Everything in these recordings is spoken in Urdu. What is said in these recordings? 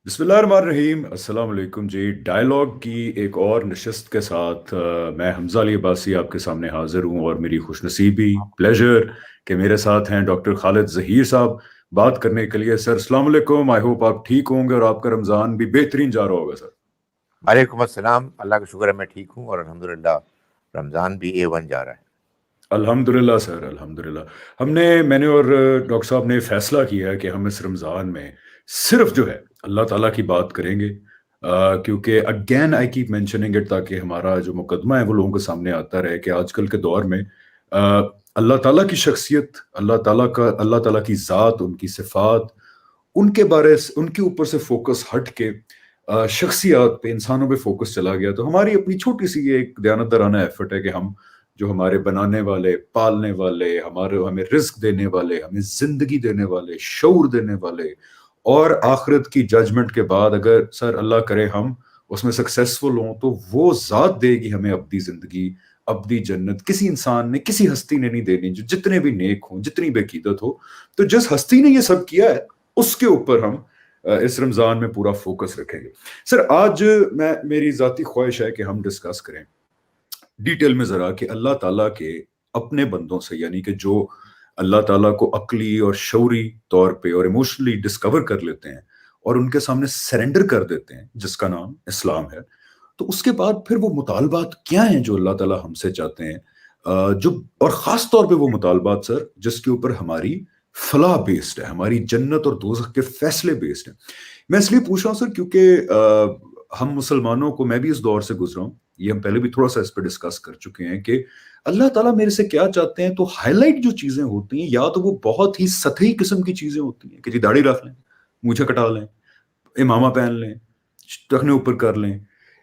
بسم اللہ الرحمن الرحیم، السلام علیکم جی۔ ڈائلاگ کی ایک اور نشست کے ساتھ میں حمزہ علی عباسی آپ کے سامنے حاضر ہوں، اور میری خوش نصیبی پلیجر کہ میرے ساتھ ہیں ڈاکٹر خالد ظہیر صاحب بات کرنے کے لیے۔ سر السلام علیکم، آئی ہوپ آپ ٹھیک ہوں گے اور آپ کا رمضان بھی بہترین جا رہا ہوگا۔ سر وعلیکم السلام، اللہ کا شکر ہے میں ٹھیک ہوں، اور الحمدللہ رمضان بھی A1 جا رہا ہے۔ الحمدللہ سر، الحمدللہ۔ میں نے اور ڈاکٹر صاحب نے فیصلہ کیا ہے کہ ہم اس رمضان میں صرف جو ہے اللہ تعالیٰ کی بات کریں گے، کیونکہ again I keep mentioning it, تاکہ ہمارا جو مقدمہ ہے وہ لوگوں کے سامنے آتا رہے کہ آج کل کے دور میں اللہ تعالیٰ کی شخصیت، اللہ تعالیٰ کی ذات، ان کی صفات، ان کے اوپر سے فوکس ہٹ کے شخصیات پہ، انسانوں پہ فوکس چلا گیا۔ تو ہماری اپنی چھوٹی سی یہ ایک دیانتدارانہ ایفرٹ ہے کہ ہم جو ہمارے بنانے والے، پالنے والے، ہمیں رزق دینے والے، ہمیں زندگی دینے والے، شعور دینے والے، اور آخرت کی ججمنٹ کے بعد اگر سر اللہ کرے ہم اس میں سکسیسفل ہوں تو وہ ذات دے گی ہمیں ابدی زندگی، ابدی جنت۔ کسی انسان نے، کسی ہستی نے نہیں دینی، جو جتنے بھی نیک ہوں، جتنی بھی عقیدت ہو۔ تو جس ہستی نے یہ سب کیا ہے اس کے اوپر ہم اس رمضان میں پورا فوکس رکھیں گے۔ سر آج میری ذاتی خواہش ہے کہ ہم ڈسکس کریں ڈیٹیل میں ذرا کہ اللہ تعالیٰ کے اپنے بندوں سے، یعنی کہ جو اللہ تعالیٰ کو عقلی اور شعوری طور پہ اور ایموشنلی ڈسکور کر لیتے ہیں اور ان کے سامنے سرنڈر کر دیتے ہیں، جس کا نام اسلام ہے، تو اس کے بعد پھر وہ مطالبات کیا ہیں جو اللہ تعالیٰ ہم سے چاہتے ہیں، جو اور خاص طور پہ وہ مطالبات سر جس کے اوپر ہماری فلاح بیسڈ ہے، ہماری جنت اور دوزخ کے فیصلے بیسڈ ہیں۔ میں اس لیے پوچھ رہا ہوں سر کیونکہ ہم مسلمانوں کو، میں بھی اس دور سے گزرا ہوں، یہ ہم پہلے بھی تھوڑا سا اس پہ ڈسکس کر چکے ہیں کہ اللہ تعالیٰ میرے سے کیا چاہتے ہیں۔ تو ہائی لائٹ جو چیزیں ہوتی ہیں، یا تو وہ بہت ہی سطحی قسم کی چیزیں ہوتی ہیں کہ جی داڑھی رکھ لیں، مونچھیں کٹا لیں، امامہ پہن لیں، ٹخنے اوپر کر لیں،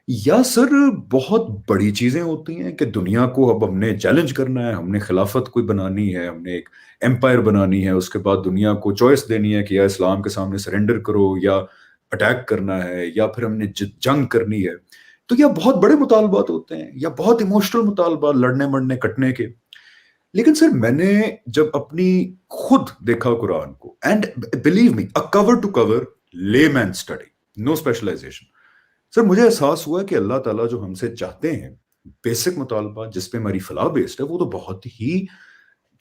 یا سر بہت بڑی چیزیں ہوتی ہیں کہ دنیا کو اب ہم نے چیلنج کرنا ہے، ہم نے خلافت کوئی بنانی ہے، ہم نے ایک امپائر بنانی ہے، اس کے بعد دنیا کو چوائس دینی ہے کہ یا اسلام کے سامنے سرنڈر کرو، یا اٹیک کرنا ہے، یا پھر ہم نے جنگ کرنی ہے۔ تو یا بہت بڑے مطالبات ہوتے ہیں، یا بہت ایموشنل مطالبات، لڑنے مرنے کٹنے کے۔ لیکن سر میں نے جب اپنی خود دیکھا قرآن کو، and believe me cover to cover layman study, know specialisation, سر مجھے احساس ہوا کہ اللہ تعالیٰ جو ہم سے چاہتے ہیں بیسک مطالبات جس پہ ہماری فلاح بیسڈ ہے، وہ تو بہت ہی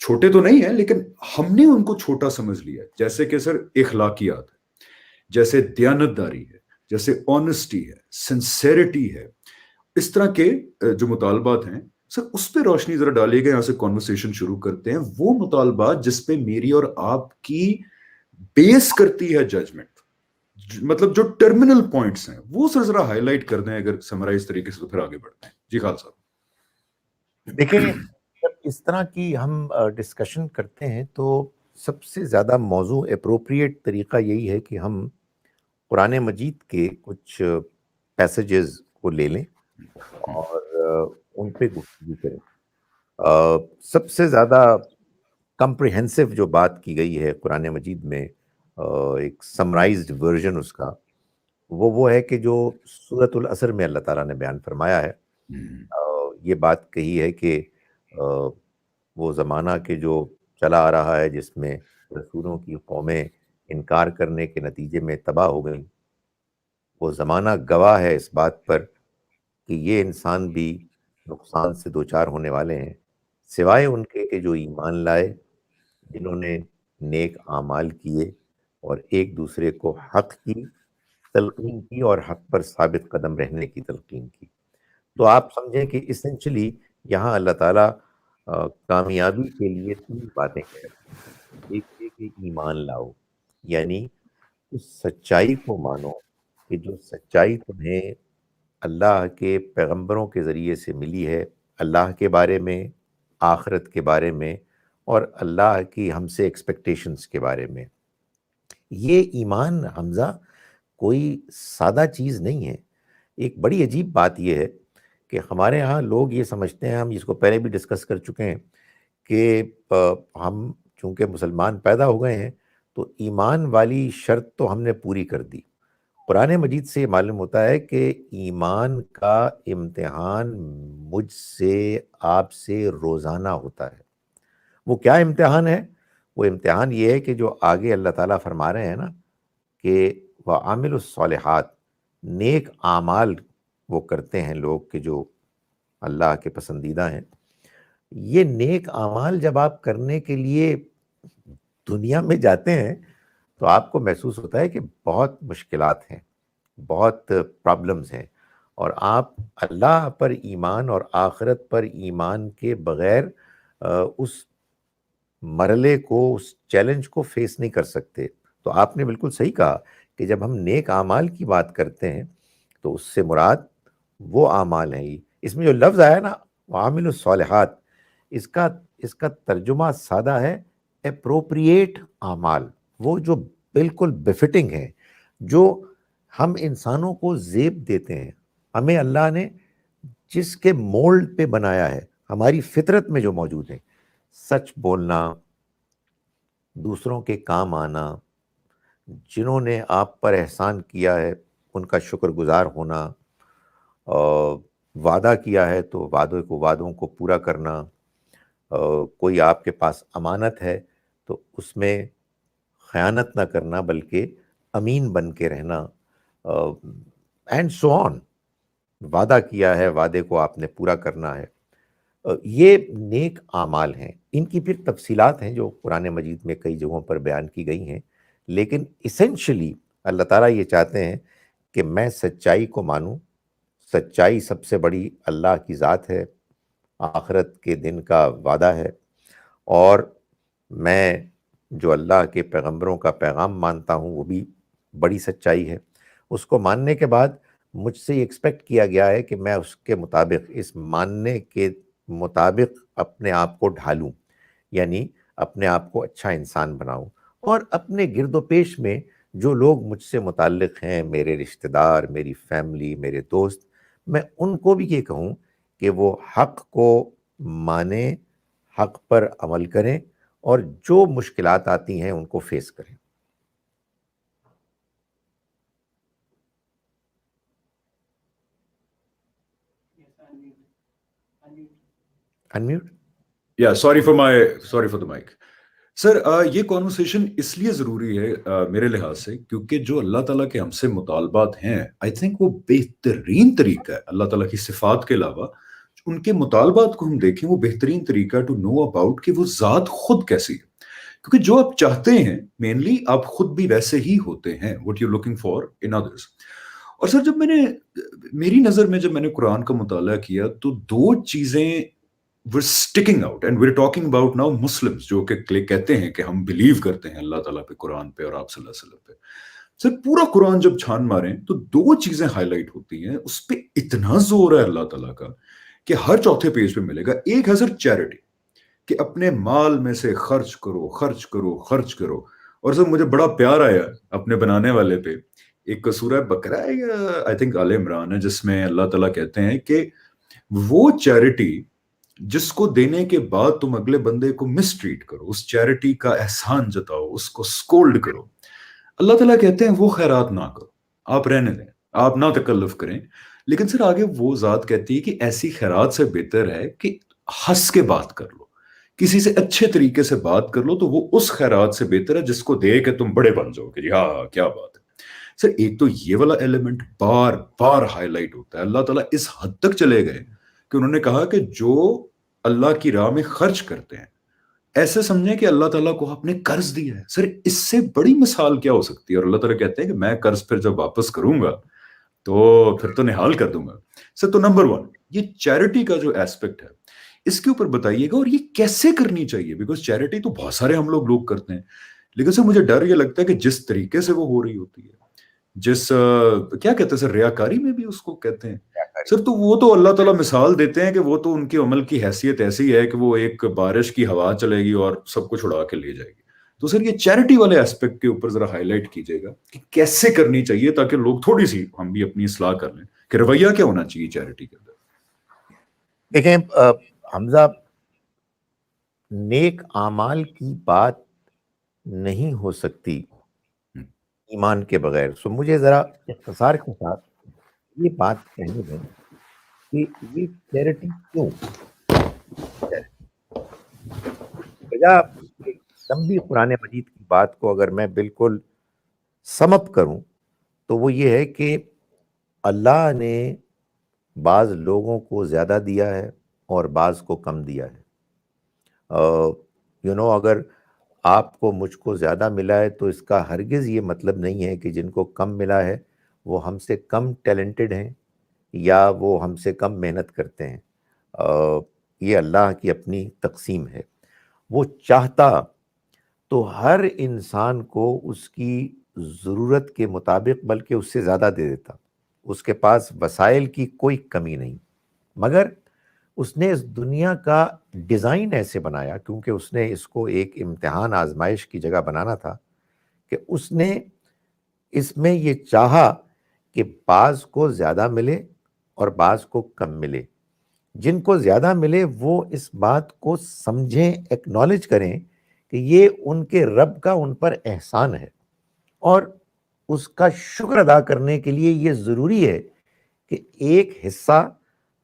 چھوٹے تو نہیں ہیں، لیکن ہم نے ان کو چھوٹا سمجھ لیا ہے۔ جیسے کہ سر اخلاقیات ہے، جیسے دیانتداری ہے، جیسے آنےسٹی ہے، سنسیریٹی ہے، اس طرح کے جو مطالبات ہیں سر اس پہ روشنی ذرا ڈالیے گا۔ یہاں سے کانورسیشن شروع کرتے ہیں۔ وہ مطالبات جس پہ میری اور آپ کی بیس کرتی ہے ججمنٹ، مطلب جو ٹرمینل پوائنٹس ہیں، وہ سر ذرا ہائی لائٹ کر دیں اگر سمرائز طریقے سے، تو پھر آگے بڑھتے ہیں۔ جی خالد صاحب۔ دیکھیں، جب اس طرح کی ہم ڈسکشن کرتے ہیں تو سب سے زیادہ موضوع اپروپریٹ طریقہ یہی ہے کہ ہم قرآن مجید کے کچھ پیسیجز کو لے لیں اور ان پہ گفتگو کریں۔ سب سے زیادہ کمپریہنسو جو بات کی گئی ہے قرآن مجید میں، ایک سمرائزڈ ورژن اس کا، وہ ہے کہ جو سورۃ العصر میں اللہ تعالیٰ نے بیان فرمایا ہے۔ یہ بات کہی ہے کہ وہ زمانہ کے جو چلا آ رہا ہے جس میں رسولوں کی قومیں انکار کرنے کے نتیجے میں تباہ ہو گئیں، وہ زمانہ گواہ ہے اس بات پر کہ یہ انسان بھی نقصان سے دوچار ہونے والے ہیں، سوائے ان کے کہ جو ایمان لائے، جنہوں نے نیک اعمال کیے اور ایک دوسرے کو حق کی تلقین کی اور حق پر ثابت قدم رہنے کی تلقین کی۔ تو آپ سمجھیں کہ اسینشلی یہاں اللہ تعالیٰ کامیابی کے لیے تین باتیں کہہ رہے ہیں۔ ایک یہ کہ ایمان لاؤ، یعنی اس سچائی کو مانو کہ جو سچائی تمہیں اللہ کے پیغمبروں کے ذریعے سے ملی ہے، اللہ کے بارے میں، آخرت کے بارے میں، اور اللہ کی ہم سے ایکسپیکٹیشنز کے بارے میں۔ یہ ایمان حمزہ کوئی سادہ چیز نہیں ہے۔ ایک بڑی عجیب بات یہ ہے کہ ہمارے ہاں لوگ یہ سمجھتے ہیں، ہم اس کو پہلے بھی ڈسکس کر چکے ہیں، کہ ہم چونکہ مسلمان پیدا ہو گئے ہیں تو ایمان والی شرط تو ہم نے پوری کر دی۔ قرآن مجید سے معلوم ہوتا ہے کہ ایمان کا امتحان مجھ سے، آپ سے روزانہ ہوتا ہے۔ وہ کیا امتحان ہے؟ وہ امتحان یہ ہے کہ جو آگے اللہ تعالیٰ فرما رہے ہیں نا کہ وعامل الصالحات، نیک اعمال وہ کرتے ہیں لوگ کہ جو اللہ کے پسندیدہ ہیں. یہ نیک اعمال جب آپ کرنے کے لیے دنیا میں جاتے ہیں تو آپ کو محسوس ہوتا ہے کہ بہت مشکلات ہیں، بہت پرابلمز ہیں، اور آپ اللہ پر ایمان اور آخرت پر ایمان کے بغیر اس مرحلے کو، اس چیلنج کو فیس نہیں کر سکتے. تو آپ نے بالکل صحیح کہا کہ جب ہم نیک اعمال کی بات کرتے ہیں تو اس سے مراد وہ اعمال ہیں. اس میں جو لفظ آیا نا وعامل الصالحات، اس کا ترجمہ سادہ ہے اپروپریٹ اعمال، وہ جو بالکل بفٹنگ ہیں، جو ہم انسانوں کو زیب دیتے ہیں. ہمیں اللہ نے جس کے مولڈ پہ بنایا ہے، ہماری فطرت میں جو موجود ہے، سچ بولنا، دوسروں کے کام آنا، جنہوں نے آپ پر احسان کیا ہے ان کا شکر گزار ہونا، وعدہ کیا ہے تو وعدوں کو پورا کرنا، کوئی آپ کے پاس امانت ہے تو اس میں خیانت نہ کرنا بلکہ امین بن کے رہنا، اینڈ سو آن. وعدہ کیا ہے، وعدے کو آپ نے پورا کرنا ہے. یہ نیک اعمال ہیں. ان کی پھر تفصیلات ہیں جو قرآن مجید میں کئی جگہوں پر بیان کی گئی ہیں، لیکن ایسنشلی اللہ تعالیٰ یہ چاہتے ہیں کہ میں سچائی کو مانوں. سچائی سب سے بڑی اللہ کی ذات ہے، آخرت کے دن کا وعدہ ہے، اور میں جو اللہ کے پیغمبروں کا پیغام مانتا ہوں وہ بھی بڑی سچائی ہے. اس کو ماننے کے بعد مجھ سے یہ ایکسپیکٹ کیا گیا ہے کہ میں اس کے مطابق، اس ماننے کے مطابق اپنے آپ کو ڈھالوں، یعنی اپنے آپ کو اچھا انسان بناؤں، اور اپنے گرد و پیش میں جو لوگ مجھ سے متعلق ہیں، میرے رشتہ دار، میری فیملی، میرے دوست، میں ان کو بھی یہ کہوں کہ وہ حق کو مانیں، حق پر عمل کریں، اور جو مشکلات آتی ہیں ان کو فیس کریں. انمیوٹ. یا سوری فار دا مائک. سر یہ کانورسیشن اس لیے ضروری ہے میرے لحاظ سے کیونکہ جو اللہ تعالیٰ کے ہم سے مطالبات ہیں آئی تھنک وہ بہترین طریقہ ہے. اللہ تعالیٰ کی صفات کے علاوہ ان کے مطالبات کو ہم دیکھیں، وہ بہترین طریقہ ٹو نو اباؤٹ کہ وہ ذات خود کیسی ہے. کیونکہ جو آپ چاہتے ہیں مینلی آپ خود بھی ویسے ہی ہوتے ہیں، what you're looking for in others. اور سر جب میری نظر میں جب میں نے قرآن کا مطالعہ کیا تو دو چیزیں we're sticking out and we're talking about now Muslims جو کہ کہتے ہیں کہ ہم بلیو کرتے ہیں اللہ تعالیٰ پہ، قرآن پہ اور آپ صلی اللہ علیہ وسلم پہ. سر پورا قرآن جب چھان ماریں تو دو چیزیں ہائی لائٹ ہوتی ہیں، اس پہ اتنا زور ہے اللہ تعالیٰ کا کہ ہر چوتھے پیج پہ ملے گا. ایک ہے سر چیریٹی، کہ اپنے مال میں سے خرچ کرو خرچ کرو خرچ کرو. اور سر مجھے بڑا پیار آیا اپنے بنانے والے پہ، ایک سورہ بقرہ ہے یا آئی تھنک آل عمران ہے، جس میں اللہ تعالیٰ کہتے ہیں کہ وہ چیریٹی جس کو دینے کے بعد تم اگلے بندے کو مس ٹریٹ کرو، اس چیریٹی کا احسان جتاؤ، اس کو سکولڈ کرو، اللہ تعالیٰ کہتے ہیں وہ خیرات نہ کرو، آپ رہنے دیں، آپ نہ تکلف کریں. لیکن سر آگے وہ ذات کہتی ہے کہ ایسی خیرات سے بہتر ہے کہ ہنس کے بات کر لو، کسی سے اچھے طریقے سے بات کر لو، تو وہ اس خیرات سے بہتر ہے جس کو دے کہ تم بڑے بن جاؤ کہ جی ہاں کیا بات ہے. سر ایک تو یہ والا ایلیمنٹ بار بار ہائی لائٹ ہوتا ہے. اللہ تعالیٰ اس حد تک چلے گئے کہ انہوں نے کہا کہ جو اللہ کی راہ میں خرچ کرتے ہیں ایسے سمجھیں کہ اللہ تعالیٰ کو آپ نے قرض دیا ہے. سر اس سے بڑی مثال کیا ہو سکتی ہے؟ اور اللہ تعالیٰ کہتے ہیں کہ میں قرض پھر جب واپس کروں گا تو پھر تو نحال کر دوں گا. سر تو نمبر 1 یہ چیریٹی کا جو ایسپیکٹ ہے اس کے اوپر بتائیے گا، اور یہ کیسے کرنی چاہیے؟ بیکاز چیریٹی تو بہت سارے ہم لوگ کرتے ہیں، لیکن سر مجھے ڈر یہ لگتا ہے کہ جس طریقے سے وہ ہو رہی ہوتی ہے، جس کیا کہتے ہیں سر، ریاکاری میں بھی اس کو کہتے ہیں سر، تو وہ تو اللہ تعالیٰ مثال دیتے ہیں کہ وہ تو ان کے عمل کی حیثیت ایسی ہے کہ وہ ایک بارش کی ہوا چلے گی اور سب کچھ اڑا کے لے جائے گی. تو سر یہ چیریٹی والے ایسپیکٹ کے اوپر ذرا ہائی لائٹ کیجیے گا کہ کیسے کرنی چاہیے تاکہ لوگ تھوڑی سی ہم بھی اپنی اصلاح کر لیں کہ رویہ کیا ہونا چاہیے چیریٹی کے اندر. دیکھیں حمزہ، نیک اعمال کی بات نہیں ہو سکتی ایمان کے بغیر. سو مجھے ذرا اختصار کے ساتھ یہ بات کہنے دیں کہ یہ چیریٹی کیوں وجہ. لمبی قرآن مجید کی بات کو اگر میں بالکل سم اپ کروں تو وہ یہ ہے کہ اللہ نے بعض لوگوں کو زیادہ دیا ہے اور بعض کو کم دیا ہے. اگر آپ کو مجھ کو زیادہ ملا ہے تو اس کا ہرگز یہ مطلب نہیں ہے کہ جن کو کم ملا ہے وہ ہم سے کم ٹیلنٹڈ ہیں یا وہ ہم سے کم محنت کرتے ہیں. یہ اللہ کی اپنی تقسیم ہے. وہ چاہتا تو ہر انسان کو اس کی ضرورت کے مطابق بلکہ اس سے زیادہ دے دیتا. اس کے پاس وسائل کی کوئی کمی نہیں، مگر اس نے اس دنیا کا ڈیزائن ایسے بنایا، کیونکہ اس نے اس کو ایک امتحان آزمائش کی جگہ بنانا تھا، کہ اس نے اس میں یہ چاہا کہ بعض کو زیادہ ملے اور بعض کو کم ملے. جن کو زیادہ ملے وہ اس بات کو سمجھیں، ایکنالج کریں کہ یہ ان کے رب کا ان پر احسان ہے، اور اس کا شکر ادا کرنے کے لیے یہ ضروری ہے کہ ایک حصہ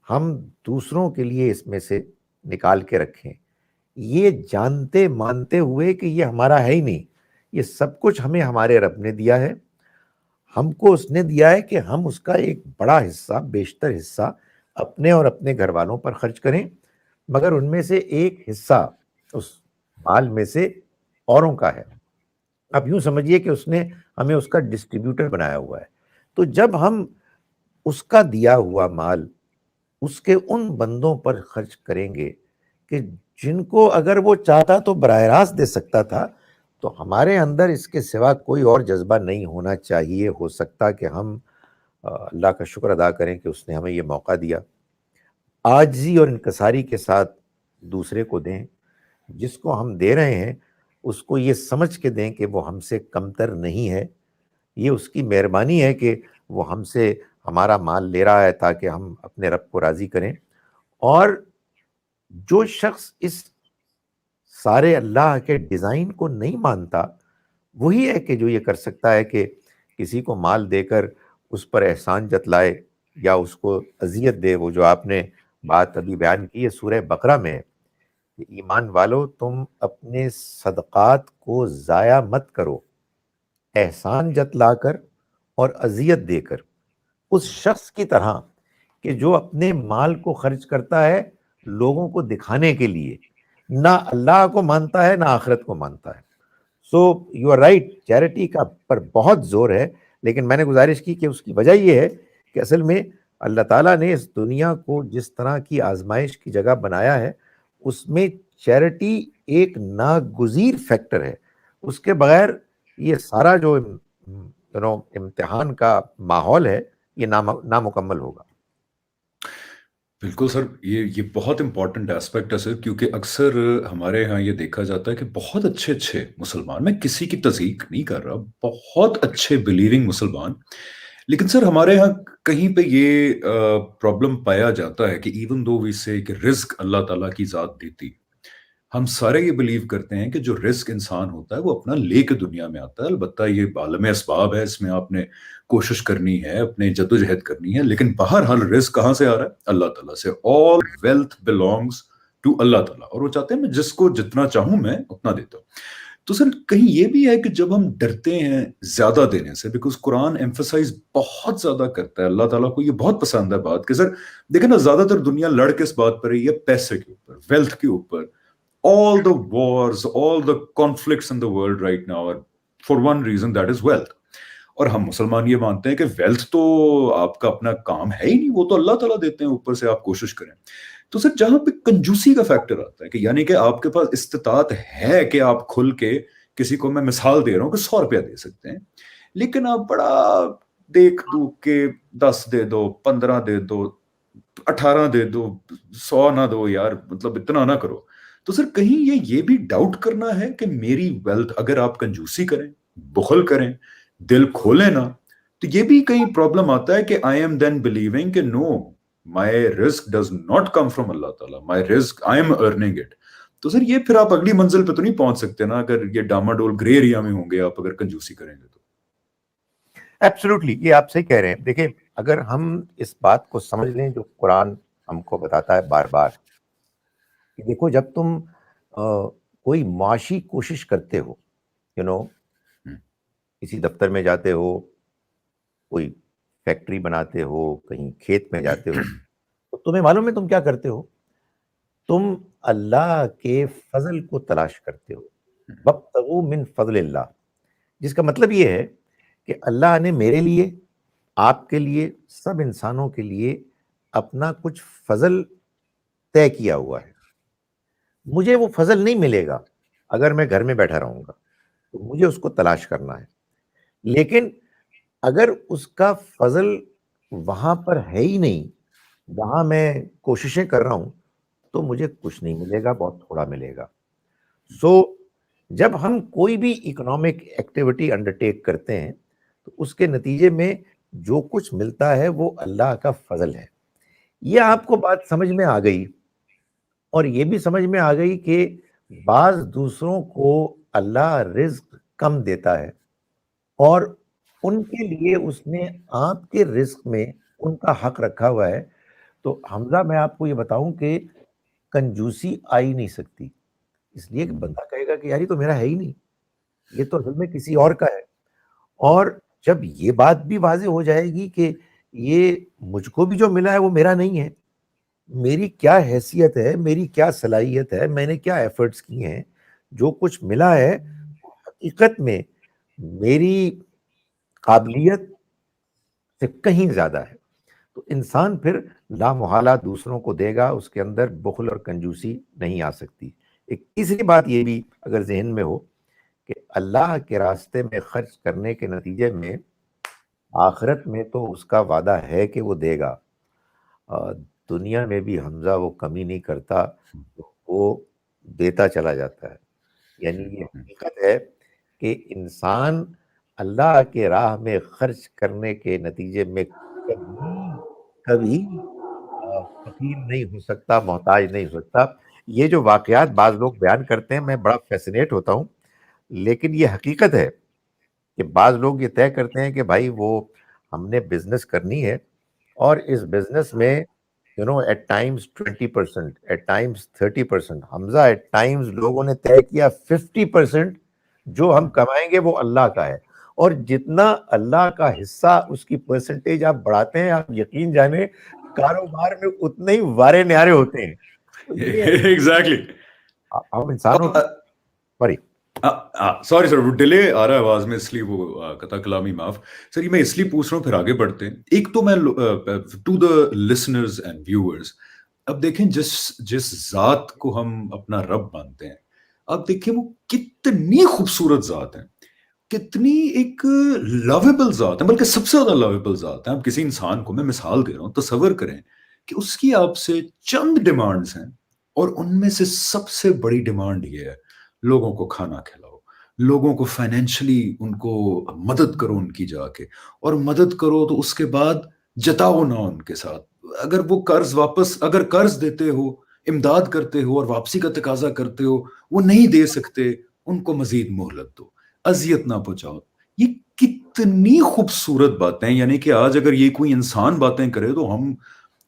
ہم دوسروں کے لیے اس میں سے نکال کے رکھیں، یہ جانتے مانتے ہوئے کہ یہ ہمارا ہے ہی نہیں، یہ سب کچھ ہمیں ہمارے رب نے دیا ہے. ہم کو اس نے دیا ہے کہ ہم اس کا ایک بڑا حصہ، بیشتر حصہ اپنے اور اپنے گھر والوں پر خرچ کریں، مگر ان میں سے ایک حصہ اس مال میں سے اوروں کا ہے. اب یوں سمجھیے کہ اس نے ہمیں اس کا ڈسٹریبیوٹر بنایا ہوا ہے. تو جب ہم اس کا دیا ہوا مال اس کے ان بندوں پر خرچ کریں گے کہ جن کو اگر وہ چاہتا تو براہ راست دے سکتا تھا، تو ہمارے اندر اس کے سوا کوئی اور جذبہ نہیں ہونا چاہیے. ہو سکتا کہ ہم اللہ کا شکر ادا کریں کہ اس نے ہمیں یہ موقع دیا. عاجزی اور انکساری کے ساتھ دوسرے کو دیں. جس کو ہم دے رہے ہیں اس کو یہ سمجھ کے دیں کہ وہ ہم سے کمتر نہیں ہے. یہ اس کی مہربانی ہے کہ وہ ہم سے ہمارا مال لے رہا ہے تاکہ ہم اپنے رب کو راضی کریں. اور جو شخص اس سارے اللہ کے ڈیزائن کو نہیں مانتا، وہی ہے کہ جو یہ کر سکتا ہے کہ کسی کو مال دے کر اس پر احسان جتلائے یا اس کو اذیت دے. وہ جو آپ نے بات ابھی بیان کی ہے سورہ بقرہ میں ہے کہ ایمان والو تم اپنے صدقات کو ضائع مت کرو، احسان جتلا کر اور اذیت دے کر، اس شخص کی طرح کہ جو اپنے مال کو خرچ کرتا ہے لوگوں کو دکھانے کے لیے، نہ اللہ کو مانتا ہے نہ آخرت کو مانتا ہے. So you are right, charity کا پر بہت زور ہے، لیکن میں نے گزارش کی کہ اس کی وجہ یہ ہے کہ اصل میں اللہ تعالیٰ نے اس دنیا کو جس طرح کی آزمائش کی جگہ بنایا ہے اس میں چیریٹی ایک ناگزیر فیکٹر ہے. اس کے بغیر یہ سارا جو امتحان کا ماحول ہے یہ نامکمل ہوگا. بالکل سر، یہ بہت امپورٹنٹ ایسپیکٹ ہے سر، کیونکہ اکثر ہمارے ہاں یہ دیکھا جاتا ہے کہ بہت اچھے اچھے مسلمان، میں کسی کی تصدیق نہیں کر رہا، بہت اچھے بلیونگ مسلمان، لیکن سر ہمارے ہاں کہیں پہ یہ پرابلم پایا جاتا ہے کہ ایون دو وی سے کہ رزق اللہ تعالیٰ کی ذات دیتی، ہم سارے یہ بلیو کرتے ہیں کہ جو رزق انسان ہوتا ہے وہ اپنا لے کے دنیا میں آتا ہے. البتہ یہ عالم اسباب ہے، اس میں آپ نے کوشش کرنی ہے، اپنے جدوجہد کرنی ہے، لیکن بہرحال رزق کہاں سے آ رہا ہے؟ اللہ تعالیٰ سے. آل ویلتھ بلانگس ٹو اللہ تعالیٰ، اور وہ چاہتے ہیں میں جس کو جتنا چاہوں میں اتنا دیتا ہوں. تو سر کہیں یہ بھی ہے کہ جب ہم ڈرتے ہیں زیادہ دینے سے، بیکاز قرآن ایمفسائز بہت زیادہ کرتا ہے، اللہ تعالیٰ کو یہ بہت پسند ہے بات کہ سر دیکھیں نا، زیادہ تر دنیا لڑ کے اس بات پر رہی ہے، پیسے کے اوپر، ویلتھ کے اوپر. All the wars, all the conflicts in the world right now are for one reason, that is wealth. اور ہم مسلمان یہ مانتے ہیں کہ ویلتھ تو آپ کا اپنا کام ہے ہی نہیں، وہ تو اللہ تعالیٰ دیتے ہیں، اوپر سے آپ کوشش کریں. تو سر جہاں پہ کنجوسی کا فیکٹر آتا ہے کہ یعنی کہ آپ کے پاس استطاعت ہے کہ آپ کھل کے کسی کو، میں مثال دے رہا ہوں کہ 100 روپیہ دے سکتے ہیں، لیکن آپ بڑا دیکھ دو کہ 10 دے دو، 15 دے دو، 18 دے دو، 100 نہ دو یار، مطلب اتنا نہ کرو. تو سر کہیں یہ بھی ڈاؤٹ کرنا ہے کہ میری ویلتھ، اگر آپ کنجوسی کریں، بخل کریں، دل کھولیں نا، تو یہ بھی کہیں پرابلم آتا ہے کہ آئی ایم دین بلیونگ کہ نو، مائی رزق ڈز ناٹ کم فرام اللہ تعالیٰ، مائی رزق آئی ایم ارننگ اٹ. تو سر یہ پھر آپ اگلی منزل پہ تو نہیں پہنچ سکتے نا، اگر یہ ڈاماڈول گرے ایریا میں ہوں گے آپ، اگر کنجوسی کریں گے تو. ایبسولوٹلی، یہ آپ صحیح کہہ رہے ہیں. دیکھیں، اگر ہم اس بات کو سمجھ لیں جو قرآن ہم کو بتاتا ہے بار بار کہ دیکھو، جب تم کوئی معاشی کوشش کرتے ہو، یو نو ہم، کسی دفتر میں جاتے ہو، کوئی فیکٹری بناتے ہو, کہیں کھیت میں جاتے ہو, تو تمہیں معلوم ہے تم کیا کرتے ہو؟ تم اللہ کے فضل کو تلاش کرتے ہو. وابتغوا من فضل اللہ, جس کا مطلب یہ ہے کہ اللہ نے میرے لیے, آپ کے لیے, سب انسانوں کے لیے اپنا کچھ فضل طے کیا ہوا ہے. مجھے وہ فضل نہیں ملے گا اگر میں گھر میں بیٹھا رہوں گا, تو مجھے اس کو تلاش کرنا ہے. لیکن اگر اس کا فضل وہاں پر ہے ہی نہیں, وہاں میں کوششیں کر رہا ہوں, تو مجھے کچھ نہیں ملے گا, بہت تھوڑا ملے گا. سو جب ہم کوئی بھی اکنامک ایکٹیویٹی انڈرٹیک کرتے ہیں تو اس کے نتیجے میں جو کچھ ملتا ہے وہ اللہ کا فضل ہے. یہ آپ کو بات سمجھ میں آ گئی, اور یہ بھی سمجھ میں آ گئی کہ بعض دوسروں کو اللہ رزق کم دیتا ہے, اور ان کے لیے اس نے آپ کے رزق میں ان کا حق رکھا ہوا ہے. تو حمزہ میں آپ کو یہ بتاؤں کہ کنجوسی آ ہی نہیں سکتی, اس لیے کہ بندہ کہے گا کہ یار یہ تو میرا ہے ہی نہیں, یہ تو اصل میں کسی اور کا ہے. اور جب یہ بات بھی واضح ہو جائے گی کہ یہ مجھ کو بھی جو ملا ہے وہ میرا نہیں ہے, میری کیا حیثیت ہے, میری کیا صلاحیت ہے, میں نے کیا ایفرٹس کی ہیں, جو کچھ ملا ہے حقیقت میں میری قابلیت سے کہیں زیادہ ہے, تو انسان پھر لامحالہ دوسروں کو دے گا, اس کے اندر بخل اور کنجوسی نہیں آ سکتی. ایک تیسری بات یہ بھی اگر ذہن میں ہو کہ اللہ کے راستے میں خرچ کرنے کے نتیجے میں آخرت میں تو اس کا وعدہ ہے کہ وہ دے گا, دنیا میں بھی حمزہ وہ کمی نہیں کرتا, وہ دیتا چلا جاتا ہے. یعنی یہ حقیقت ہے کہ انسان اللہ کے راہ میں خرچ کرنے کے نتیجے میں کبھی کبھی فقیر نہیں ہو سکتا, محتاج نہیں ہو سکتا. یہ جو واقعات بعض لوگ بیان کرتے ہیں میں بڑا فیسینیٹ ہوتا ہوں, لیکن یہ حقیقت ہے کہ بعض لوگ یہ طے کرتے ہیں کہ بھائی وہ ہم نے بزنس کرنی ہے, اور اس بزنس میں at times 20%, at times 30%, Hamza at times لوگوں نے طے کیا 50% جو ہم کمائیں گے وہ اللہ کا ہے, اور جتنا اللہ کا حصہ اس کی پرسنٹیج آپ بڑھاتے ہیں, آپ یقین جانیں کاروبار میں اتنے ہی وارے نیارے ہوتے ہیں. تو یہ ایگزیکٹلی. ہم انسانوں کی سوری سوری سر, وہ ڈیلے آ رہا ہے آواز میں, اس لیے وہ قطع کلامی معاف سر. یہ میں اس لیے پوچھ رہا ہوں, پھر آگے بڑھتے ہیں. ایک تو میں to the listeners and viewers, اب دیکھیں جس ذات کو ہم اپنا رب مانتے ہیں, اب دیکھیں وہ کتنی خوبصورت ذات ہے, کتنی ایک لویبل ذات ہے, بلکہ سب سے زیادہ لویبل ذات ہے. اب کسی انسان کو میں مثال دے رہا ہوں, تصور کریں کہ اس کی آپ سے چند ڈیمانڈز ہیں, اور ان میں سے سب سے بڑی ڈیمانڈ یہ ہے لوگوں کو کھانا کھلاؤ, لوگوں کو فائنینشلی ان کو مدد کرو, ان کی جا کے, اور مدد کرو تو اس کے بعد جتاؤ نہ ان کے ساتھ. اگر وہ اگر قرض دیتے ہو, امداد کرتے ہو, اور واپسی کا تقاضا کرتے ہو, وہ نہیں دے سکتے, ان کو مزید مہلت دو, اذیت نہ پہنچاؤ. یہ کتنی خوبصورت باتیں, یعنی کہ آج اگر یہ کوئی انسان باتیں کرے تو ہم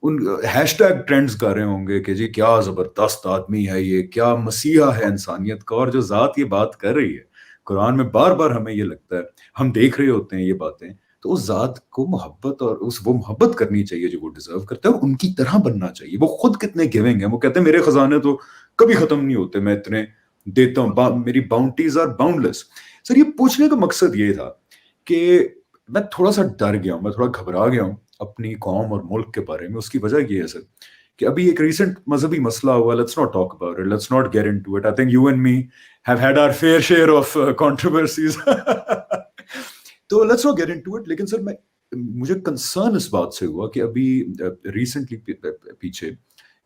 ان ہیش ٹیگ ٹرینڈز کر رہے ہوں گے کہ جی کیا زبردست آدمی ہے یہ, کیا مسیحا ہے انسانیت کا. اور جو ذات یہ بات کر رہی ہے قرآن میں بار بار, ہمیں یہ لگتا ہے ہم دیکھ رہے ہوتے ہیں یہ باتیں, تو اس ذات کو محبت اور وہ محبت کرنی چاہیے جو وہ ڈیزرو کرتے ہیں, اور ان کی طرح بننا چاہیے. وہ خود کتنے گیونگ ہیں, وہ کہتے ہیں میرے خزانے تو کبھی ختم نہیں ہوتے, میں اتنے دیتا ہوں, میری باؤنٹیز آر باؤنڈ لیس. سر یہ پوچھنے کا مقصد یہ تھا کہ میں تھوڑا سا ڈر گیا ہوں, میں تھوڑا گھبرا گیا ہوں اپنی قوم اور ملک کے بارے میں. اس کی وجہ یہ ہے سر کہ ابھی ایک ریسنٹ مذہبی مسئلہ ہوا, let's not talk about it, let's not get into it. I think you and me have had our fair share of controversies, تو لیٹس ناٹ گیٹ انٹو اٹ. لیکن سر مجھے کنسرن اس بات سے ہوا کہ ابھی ریسنٹلی پیچھے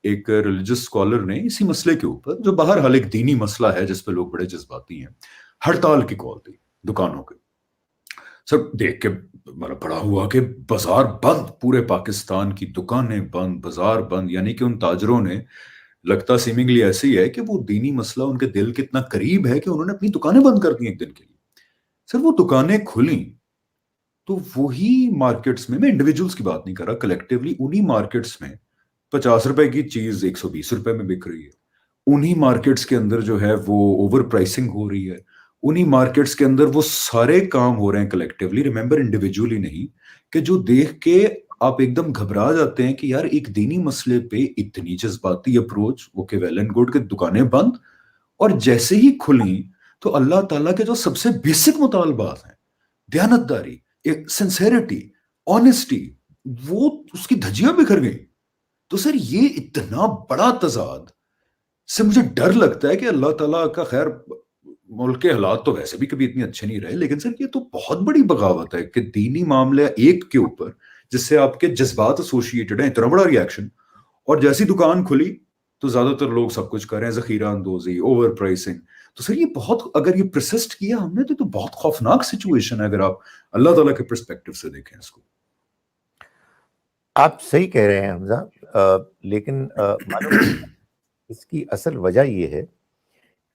ایک ریلیجس اسکالر نے اسی مسئلے کے اوپر, جو بہرحال ایک دینی مسئلہ ہے جس پہ لوگ بڑے جذباتی ہیں, ہڑتال کی کال دی دکانوں کے. سر دیکھ کے بڑا ہوا کہ بازار بند, پورے پاکستان کی دکانیں بند, بازار بند. یعنی کہ ان تاجروں نے, لگتا سیمنگلی ایسے ہی ہے کہ وہ دینی مسئلہ ان کے دل کے اتنا قریب ہے کہ انہوں نے اپنی دکانیں بند کر دی ایک دن کے لیے. سر وہ دکانیں کھلیں تو وہی مارکیٹس میں انڈیویجولس کی بات نہیں کر رہا, کلیکٹیولی انہی مارکیٹس میں 50 روپے کی چیز 120 روپے میں بک رہی ہے. انہی مارکیٹس کے اندر جو ہے وہ اوور پرائسنگ ہو رہی ہے. انہی مارکیٹس کے اندر وہ سارے کام ہو رہے ہیں کلیکٹیولی, ریممبر انڈیویجولی نہیں, کہ جو دیکھ کے آپ ایک دم گھبرا جاتے ہیں کہ یار ایک دینی مسئلے پہ اتنی جذباتی اپروچ، وہ کہ ویل اینڈ گڈ کہ دکانیں بند، اور جیسے ہی کھلیں تو اللہ تعالیٰ کے جو سب سے بیسک مطالبات ہیں، دیانتداری، ایک سنسیریٹی، آنےسٹی، وہ اس کی دھجیاں بکھر گئی. تو سر یہ اتنا بڑا تضاد سے مجھے ڈر لگتا ہے کہ اللہ تعالیٰ کا خیر، ملک کے حالات تو ویسے بھی کبھی اتنے اچھے نہیں رہے، لیکن سر یہ تو بہت بڑی بغاوت ہے کہ دینی معاملہ ایک کے اوپر جس سے آپ کے جذبات ایسوسیٹڈ ہیں، اتنا بڑا ریاکشن، اور جیسی دکان کھلی تو زیادہ تر لوگ سب کچھ کر رہے ہیں، ذخیرہ اندوزی، اوور پرائسنگ. تو سر یہ بہت، اگر یہ پرسسٹ کیا ہم نے تو بہت خوفناک سچویشن ہے اگر آپ اللہ تعالیٰ کے پرسپیکٹو سے دیکھیں اس کو. آپ صحیح کہہ رہے ہیں حمزہ، لیکن معلوم اس کی اصل وجہ یہ ہے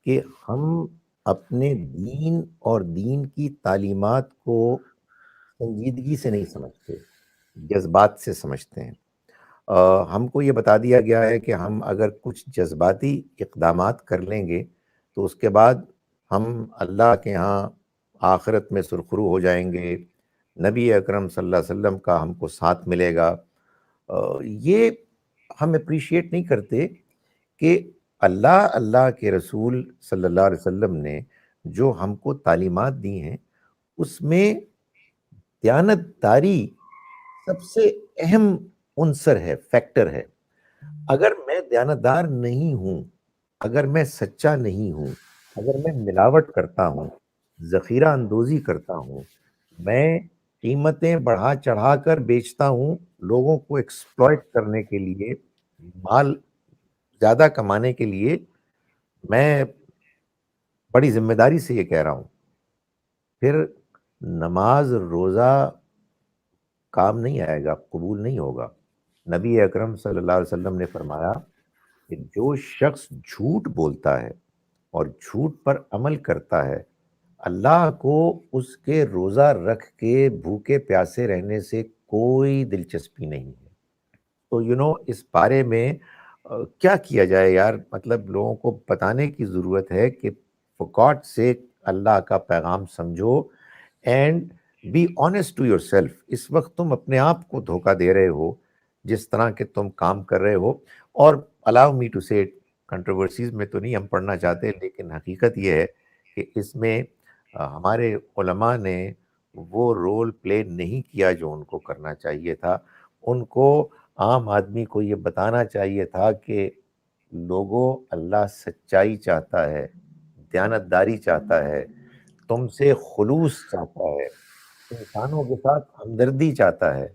کہ ہم اپنے دین اور دین کی تعلیمات کو سنجیدگی سے نہیں سمجھتے، جذبات سے سمجھتے ہیں. ہم کو یہ بتا دیا گیا ہے کہ ہم اگر کچھ جذباتی اقدامات کر لیں گے تو اس کے بعد ہم اللہ کے ہاں آخرت میں سرخرو ہو جائیں گے، نبی اکرم صلی اللہ علیہ وسلم کا ہم کو ساتھ ملے گا. یہ ہم اپریشیٹ نہیں کرتے کہ اللہ کے رسول صلی اللہ علیہ وسلم نے جو ہم کو تعلیمات دی ہیں اس میں دیانتداری سب سے اہم عنصر ہے، فیکٹر ہے. اگر میں دیانتدار نہیں ہوں، اگر میں سچا نہیں ہوں، اگر میں ملاوٹ کرتا ہوں، ذخیرہ اندوزی کرتا ہوں، میں قیمتیں بڑھا چڑھا کر بیچتا ہوں لوگوں کو ایکسپلائٹ کرنے کے لیے، مال زیادہ کمانے کے لیے، میں بڑی ذمہ داری سے یہ کہہ رہا ہوں، پھر نماز روزہ کام نہیں آئے گا، قبول نہیں ہوگا. نبی اکرم صلی اللہ علیہ وسلم نے فرمایا کہ جو شخص جھوٹ بولتا ہے اور جھوٹ پر عمل کرتا ہے، اللہ کو اس کے روزہ رکھ کے بھوکے پیاسے رہنے سے کوئی دلچسپی نہیں ہے. تو اس بارے میں کیا کیا جائے یار؟ مطلب لوگوں کو بتانے کی ضرورت ہے کہ for God's sake اللہ کا پیغام سمجھو and be honest to yourself. اس وقت تم اپنے آپ کو دھوکہ دے رہے ہو جس طرح کے تم کام کر رہے ہو. اور allow me to say controversies میں تو نہیں ہم پڑھنا چاہتے، لیکن حقیقت یہ ہے کہ اس میں ہمارے علماء نے وہ رول پلے نہیں کیا جو ان کو کرنا چاہیے تھا. ان کو عام آدمی کو یہ بتانا چاہیے تھا کہ لوگوں، اللہ سچائی چاہتا ہے، دیانتداری چاہتا ہے، تم سے خلوص چاہتا ہے، انسانوں کے ساتھ ہمدردی چاہتا ہے.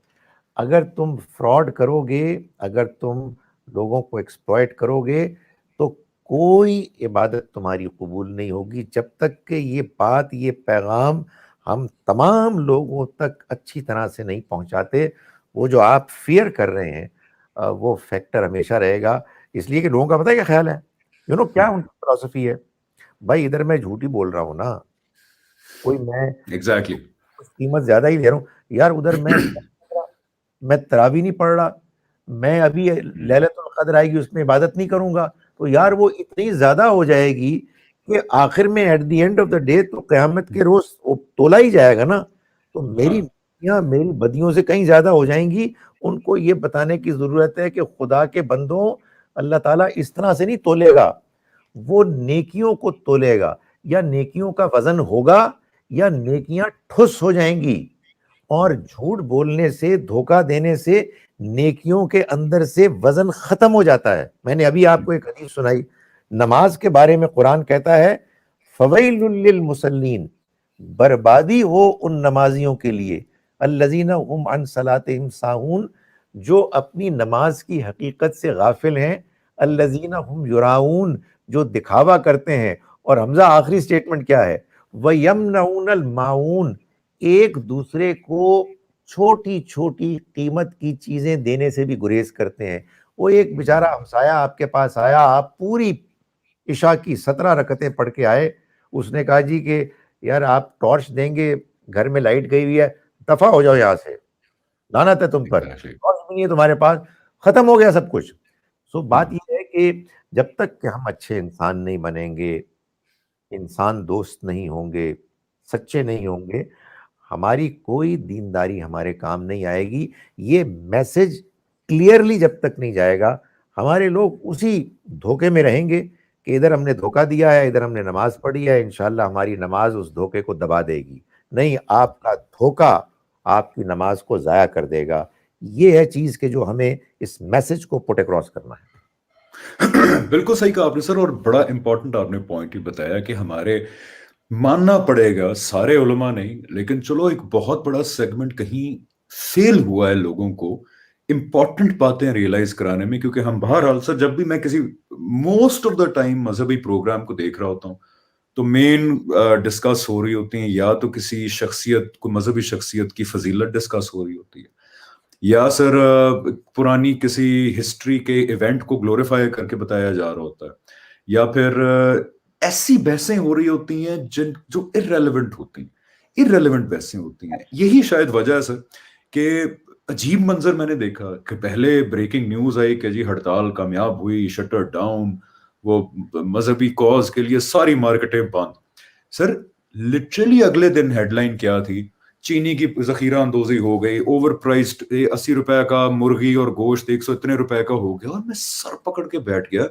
اگر تم فراڈ کرو گے، اگر تم لوگوں کو ایکسپلائٹ کرو گے تو کوئی عبادت تمہاری قبول نہیں ہوگی جب تک کہ یہ بات، یہ پیغام ہم تمام لوگوں تک اچھی طرح سے نہیں پہنچاتے. وہ جو آپ فیئر کر رہے ہیں وہ فیکٹر ہمیشہ رہے گا، اس لیے کہ لوگوں کا پتہ ہے کیا خیال ہے، کیا ان کی فلسفی ہے؟ بھائی ادھر میں جھوٹ ہی بول رہا ہوں نا، کوئی میں ایگزیکٹلی. قیمت زیادہ ہی لے رہا ہوں یار، ادھر میں تراویح نہیں پڑھ رہا، میں ابھی لیلۃ القدر آئے گی اس میں عبادت نہیں کروں گا، تو یار وہ اتنی زیادہ ہو جائے گی کہ آخر میں at the end of the day تو قیامت کے روز تولا ہی جائے گا نا. تو میری بدیوں سے کہیں زیادہ ہو جائیں گی. ان کو یہ بتانے کی ضرورت ہے کہ خدا کے بندوں، اللہ تعالیٰ اس طرح سے نہیں تولے گا، وہ نیکیوں کو تولے گا، یا نیکیوں کا وزن ہوگا یا نیکیاں ٹھس ہو جائیں گی. اور جھوٹ بولنے سے، دھوکہ دینے سے نیکیوں کے اندر سے وزن ختم ہو جاتا ہے. میں نے ابھی آپ کو ایک حدیث سنائی، نماز کے بارے میں قرآن کہتا ہے فویل للمصلین، بربادی ہو ان نمازیوں کے لیے، الذین هم عن صلاتهم ساہون، جو اپنی نماز کی حقیقت سے غافل ہیں، الذین هم یراؤون، جو دکھاوا کرتے ہیں. اور حمزہ آخری سٹیٹمنٹ کیا ہے؟ وَيَمْنَعُونَ الْمَاعُونَ، ایک دوسرے کو چھوٹی چھوٹی قیمت کی چیزیں دینے سے بھی گریز کرتے ہیں. وہ ایک بیچارہ ہمسایہ آپ کے پاس آیا، آپ پوری عشاء کی 17 رکعتیں پڑھ کے آئے، اس نے کہا جی کہ یار آپ ٹارچ دیں گے، گھر میں لائٹ گئی ہوئی ہے، دفع ہو جاؤ یہاں سے، لعنت ہے تم پر، ٹارچ بھی نہیں ہے تمہارے پاس، ختم ہو گیا سب کچھ. سو بات یہ ہے کہ جب تک کہ ہم اچھے انسان نہیں بنیں گے، انسان دوست نہیں ہوں گے، سچے نہیں ہوں گے، ہماری کوئی دینداری ہمارے کام نہیں آئے گی. یہ میسج کلیئرلی جب تک نہیں جائے گا ہمارے لوگ اسی دھوکے میں رہیں گے کہ ادھر ہم نے دھوکہ دیا ہے، ادھر ہم نے نماز پڑھی ہے، انشاءاللہ ہماری نماز اس دھوکے کو دبا دے گی. نہیں، آپ کا دھوکہ آپ کی نماز کو ضائع کر دے گا. یہ ہے چیز کہ جو ہمیں اس میسج کو پٹ اکراس کرنا ہے. بالکل صحیح کہا آپ نے سر، اور بڑا امپورٹنٹ آپ نے پوائنٹ ہی بتایا کہ ہمارے ماننا پڑے گا، سارے علماء نہیں لیکن چلو ایک بہت بڑا سیگمنٹ کہیں فیل ہوا ہے لوگوں کو امپورٹنٹ باتیں ریئلائز کرانے میں. کیونکہ ہم بہرحال سر جب بھی میں کسی موسٹ آف دا ٹائم مذہبی پروگرام کو دیکھ رہا ہوتا ہوں تو مین ڈسکس ہو رہی ہوتی ہیں یا تو کسی شخصیت کو، مذہبی شخصیت کی فضیلت ڈسکس ہو رہی ہوتی ہے، یا سر پرانی کسی ہسٹری کے ایونٹ کو گلوریفائی کر کے بتایا جا رہا ہوتا ہے، یا پھر ایسی بحثیں ہو رہی ہوتی ہیں جو ارریلیونٹ ہوتی ہیں، ارریلیونٹ بحثیں ہوتی ہیں. یہی شاید وجہ ہے سر کہ عجیب منظر میں نے دیکھا کہ پہلے بریکنگ نیوز آئی کہ جی ہڑتال کامیاب ہوئی، شٹر ڈاؤن، وہ مذہبی کاز کے لیے ساری مارکیٹیں بند. سر لٹرلی اگلے دن ہیڈ لائن کیا تھی؟ چینی کی ذخیرہ اندوزی ہو گئی، اوور پرائزڈ 80 روپے کا مرغی اور گوشت 100 اتنے روپے کا ہو گیا، اور میں سر پکڑ کے بیٹھ گیا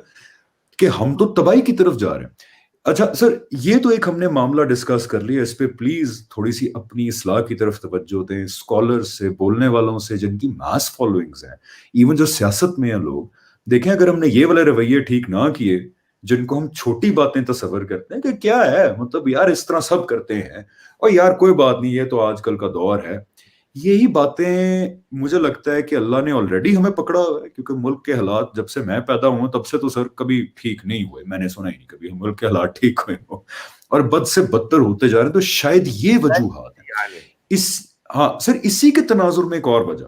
کہ ہم تو تباہی کی طرف جا رہے ہیں. اچھا سر، یہ تو ایک ہم نے معاملہ ڈسکس کر لیا، اس پہ پلیز تھوڑی سی اپنی اصلاح کی طرف توجہ دیں. اسکالرز سے، بولنے والوں سے جن کی ماس فالوئنگز ہیں، ایون جو سیاست میں ہیں لوگ، دیکھیں اگر ہم نے یہ والے رویے ٹھیک نہ کیے جن کو ہم چھوٹی باتیں تصور کرتے ہیں کہ کیا ہے مطلب یار اس طرح سب کرتے ہیں اور یار کوئی بات نہیں، یہ تو آج کل کا دور ہے، یہی باتیں مجھے لگتا ہے کہ اللہ نے آلریڈی ہمیں پکڑا ہوا ہے. کیونکہ ملک کے حالات جب سے میں پیدا ہوں تب سے تو سر کبھی ٹھیک نہیں ہوئے، میں نے سنا ہی نہیں کبھی ملک کے حالات ٹھیک ہوئے ہوں، اور بد سے بدتر ہوتے جا رہے ہیں. تو شاید یہ وجوہات ہیں. اس ہاں سر، اسی کے تناظر میں ایک اور وجہ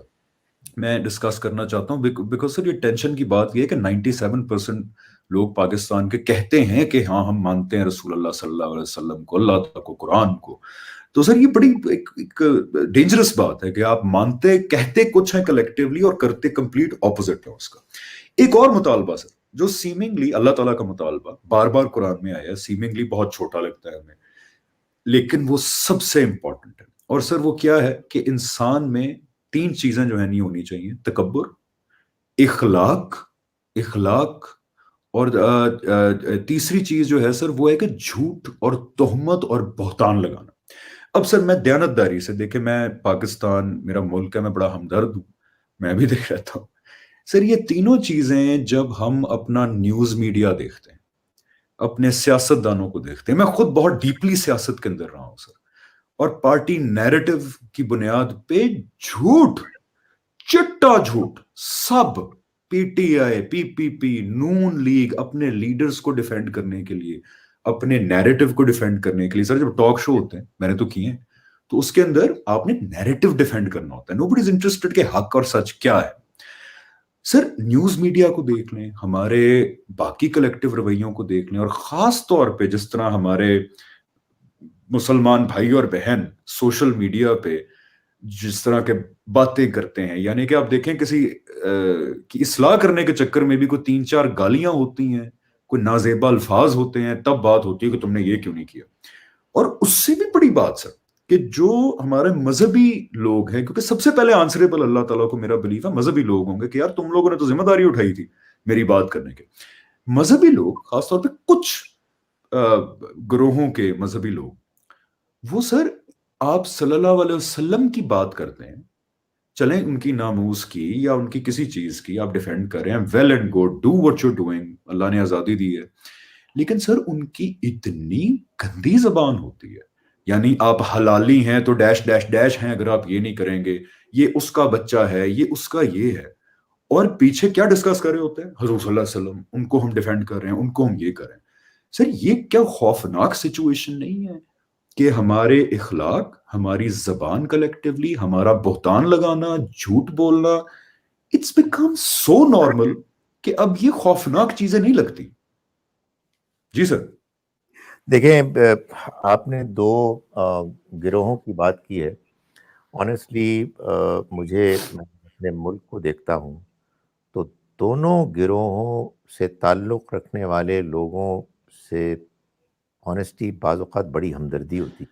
میں ڈسکس کرنا چاہتا ہوں، بیکاز سر یہ ٹینشن کی بات یہ ہے کہ 97% لوگ پاکستان کے کہتے ہیں کہ ہاں ہم مانتے ہیں رسول اللہ صلی اللہ علیہ وسلم کو، اللہ تعالیٰ کو، قرآن کو. تو سر یہ بڑی ایک ڈینجرس بات ہے کہ آپ مانتے کہتے کچھ ہیں کلیکٹیولی اور کرتے کمپلیٹ اپوزٹ ہے اس کا. ایک اور مطالبہ سر جو سیمنگلی اللہ تعالیٰ کا مطالبہ بار بار قرآن میں آیا، سیمنگلی بہت چھوٹا لگتا ہے ہمیں لیکن وہ سب سے امپورٹنٹ ہے. اور سر وہ کیا ہے کہ انسان میں 3 چیزیں جو ہیں نہیں ہونی چاہیے: تکبر، اخلاق، اخلاق، اور تیسری چیز جو ہے سر وہ ہے کہ جھوٹ اور تہمت اور بہتان لگانا. اب سر میں دیانتداری سے، دیکھیں میں پاکستان میرا ملک ہے، میں بڑا ہمدرد ہوں، میں بھی دیکھ رہتا ہوں سر یہ تینوں چیزیں جب ہم اپنا نیوز میڈیا دیکھتے ہیں، اپنے سیاست دانوں کو دیکھتے ہیں. میں خود بہت ڈیپلی سیاست کے اندر رہا ہوں سر، اور پارٹی نیریٹو کی بنیاد پہ جھوٹ، چٹا جھوٹ، سب P T I, P P P, Noon League اپنے لیڈرز کو ڈیفینڈ کرنے کے لیے، اپنے نیریٹو کو ڈیفینڈ کرنے کے لیے. سر جب ٹاک شو ہوتے ہیں، میں نے تو کیے ہیں، تو اس کے اندر آپ نے نیریٹو ڈیفینڈ کرنا ہوتا ہے. نو بڈی از انٹرسٹڈ کہ حق اور سچ کیا ہے. سر نیوز میڈیا کو دیکھ لیں، ہمارے باقی کلیکٹیو رویوں کو دیکھ لیں، اور خاص طور پہ جس طرح ہمارے مسلمان بھائی اور بہن سوشل میڈیا پہ جس طرح کے باتیں کرتے ہیں، یعنی کہ آپ دیکھیں کسی کی اصلاح کرنے کے چکر میں بھی کوئی 3 4 گالیاں ہوتی ہیں، کوئی نازیبا الفاظ ہوتے ہیں، تب بات ہوتی ہے کہ تم نے یہ کیوں نہیں کیا. اور اس سے بھی بڑی بات سر کہ جو ہمارے مذہبی لوگ ہیں، کیونکہ سب سے پہلے آنسریبل اللہ تعالیٰ کو میرا بلیف ہے مذہبی لوگ ہوں گے کہ یار تم لوگوں نے تو ذمہ داری اٹھائی تھی میری بات کرنے کے. مذہبی لوگ خاص طور پہ کچھ گروہوں کے مذہبی لوگ، وہ سر آپ صلی اللہ علیہ وسلم کی بات کرتے ہیں، چلیں ان کی ناموس کی یا ان کی کسی چیز کی آپ ڈیفینڈ کر رہے ہیں، well and good, do what you doing, اللہ نے آزادی دی ہے. لیکن سر ان کی اتنی گندی زبان ہوتی ہے، یعنی آپ حلالی ہیں تو ڈیش ڈیش ڈیش ہیں اگر آپ یہ نہیں کریں گے، یہ اس کا بچہ ہے، یہ اس کا یہ ہے، اور پیچھے کیا ڈسکس کر رہے ہوتے ہیں؟ حضور صلی اللہ علیہ وسلم، ان کو ہم ڈیفینڈ کر رہے ہیں، ان کو ہم یہ کریں. سر یہ کیا خوفناک سچویشن نہیں ہے کہ ہمارے اخلاق، ہماری زبان کلیکٹیولی، ہمارا بہتان لگانا، جھوٹ بولنا، اٹس بیکم سو نارمل کہ اب یہ خوفناک چیزیں نہیں لگتی. جی سر. دیکھیں، آپ نے دو گروہوں کی بات کی ہے. آنیسٹلی میں اپنے ملک کو دیکھتا ہوں تو دونوں گروہوں سے تعلق رکھنے والے لوگوں سے آنیسٹی بعض اوقات بڑی ہمدردی ہوتی.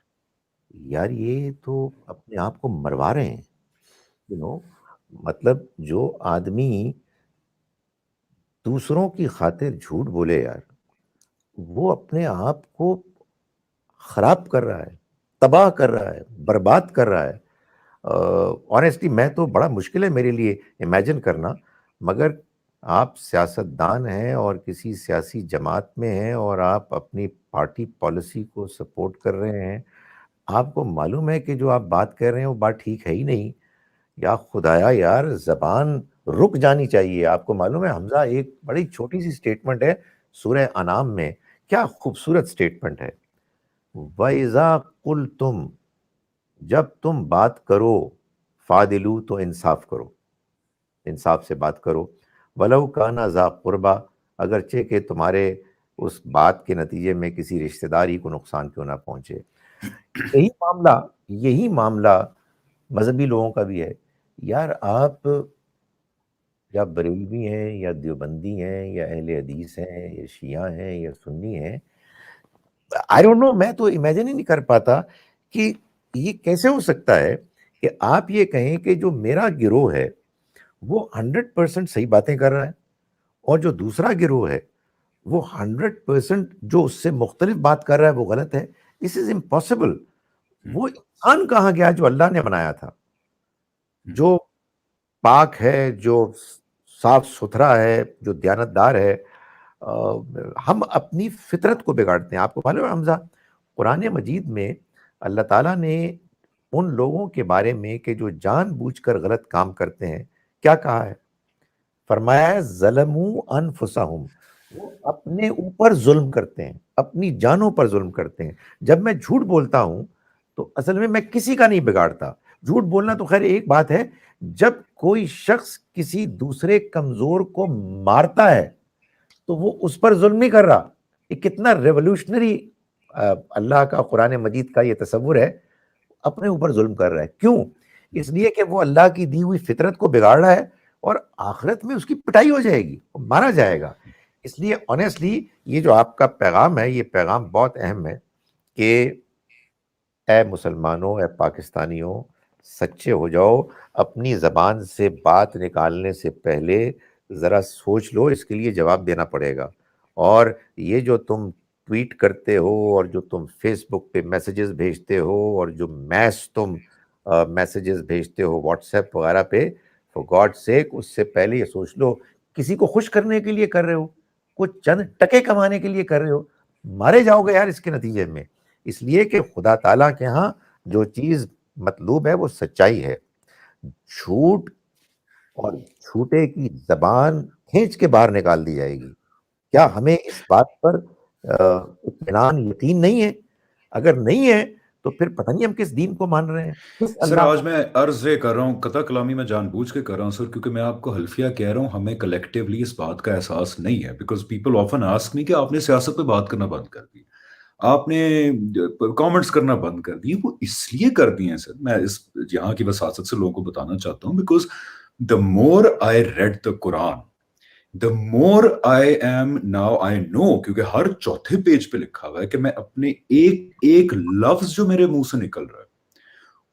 یار یہ تو اپنے آپ کو مروا رہے ہیں، یو نو مطلب جو آدمی دوسروں کی خاطر جھوٹ بولے یار، وہ اپنے آپ کو خراب کر رہا ہے، تباہ کر رہا ہے، برباد کر رہا ہے۔ آنیسٹلی میں تو بڑا مشکل ہے میرے لیے امیجن کرنا، مگر آپ سیاستدان ہیں اور کسی سیاسی جماعت میں ہیں اور آپ اپنی پارٹی پالیسی کو سپورٹ کر رہے ہیں، آپ کو معلوم ہے کہ جو آپ بات کر رہے ہیں وہ بات ٹھیک ہے ہی نہیں۔ یا خدایا یار زبان رک جانی چاہیے۔ آپ کو معلوم ہے حمزہ ایک بڑی چھوٹی سی سٹیٹمنٹ ہے سورہ انعام میں، کیا خوبصورت سٹیٹمنٹ ہے، وَإِذَا قُلْتُمْ، جب تم بات کرو، فادلو تو انصاف کرو، انصاف سے بات کرو، ولو کانا ذا قربا، اگرچہ کہ تمہارے اس بات کے نتیجے میں کسی رشتہ داری کو نقصان کیوں نہ پہنچے۔ یہی معاملہ مذہبی لوگوں کا بھی ہے۔ یار آپ یا بریلوی ہیں یا دیوبندی ہیں یا اہل حدیث ہیں یا شیعہ ہیں یا سنی ہیں، آئی ڈونٹ نو، میں تو امیجن ہی نہیں کر پاتا کہ یہ کیسے ہو سکتا ہے کہ آپ یہ کہیں کہ جو میرا گروہ ہے وہ 100% صحیح باتیں کر رہا ہے، اور جو دوسرا گروہ ہے وہ 100% جو اس سے مختلف بات کر رہا ہے وہ غلط ہے۔ دس از امپاسبل۔ وہ انسان کہاں گیا جو اللہ نے بنایا تھا، جو پاک ہے، جو صاف ستھرا ہے، جو دیانتدار ہے؟ ہم اپنی فطرت کو بگاڑتے ہیں۔ آپ کو معلوم ہے حمزہ، قرآن مجید میں اللہ تعالیٰ نے ان لوگوں کے بارے میں کہ جو جان بوجھ کر غلط کام کرتے ہیں کیا کہا ہے؟ فرمایا ہے ظلموا انفسہم، وہ اپنے اوپر ظلم کرتے ہیں، اپنی جانوں پر ظلم کرتے ہیں۔ جب میں جھوٹ بولتا ہوں تو اصل میں کسی کا نہیں بگاڑتا۔ جھوٹ بولنا تو خیر ایک بات ہے، جب کوئی شخص کسی دوسرے کمزور کو مارتا ہے تو وہ اس پر ظلم نہیں کر رہا۔ یہ کتنا ریولوشنری اللہ کا قرآن مجید کا یہ تصور ہے، اپنے اوپر ظلم کر رہا ہے۔ کیوں؟ اس لیے کہ وہ اللہ کی دی ہوئی فطرت کو بگاڑ رہا ہے، اور آخرت میں اس کی پٹائی ہو جائے گی، وہ مارا جائے گا۔ اس لیے آنیسٹلی یہ جو آپ کا پیغام ہے، یہ پیغام بہت اہم ہے کہ اے مسلمانوں، اے پاکستانیوں، سچے ہو جاؤ۔ اپنی زبان سے بات نکالنے سے پہلے ذرا سوچ لو، اس کے لیے جواب دینا پڑے گا۔ اور یہ جو تم ٹویٹ کرتے ہو اور جو تم فیس بک پہ میسیجز بھیجتے ہو اور جو تم میسیجز بھیجتے ہو واٹس ایپ وغیرہ پہ، فور گاڈ سیک اس سے پہلے یہ سوچ لو کسی کو خوش کرنے کے لیے کر رہے ہو، کچھ چند ٹکے کمانے کے لیے کر رہے ہو؟ مارے جاؤ گے یار اس کے نتیجے میں۔ اس لیے کہ خدا تعالیٰ کے ہاں جو چیز مطلوب ہے وہ سچائی ہے۔ جھوٹ اور جھوٹے کی زبان کھینچ کے باہر نکال دی جائے گی۔ کیا ہمیں اس بات پر اطمینان، یقین نہیں ہے؟ اگر نہیں ہے تو پھر پتہ نہیں ہم کس دین کو مان رہے ہیں، کس سر اللہ آج میں عرض یہ کر رہا ہوں، قطع کلامی میں جان بوجھ کے کر رہا ہوں سر، کیونکہ میں آپ کو حلفیہ کہہ رہا ہوں، ہمیں کلیکٹیولی اس بات کا احساس نہیں ہے، because people often ask me کہ آپ نے سیاست پہ بات کرنا بند کر دی، آپ نے کامنٹس کرنا بند کر دیے۔ وہ اس لیے کر دیے ہیں سر، میں اس یہاں کی وساطت سے لوگوں کو بتانا چاہتا ہوں، because the more I read the Quran, the more I am now I know، کیونکہ ہر چوتھے پیج پہ لکھا ہوا ہے کہ میں اپنے ایک ایک لفظ جو میرے منہ سے نکل رہا ہے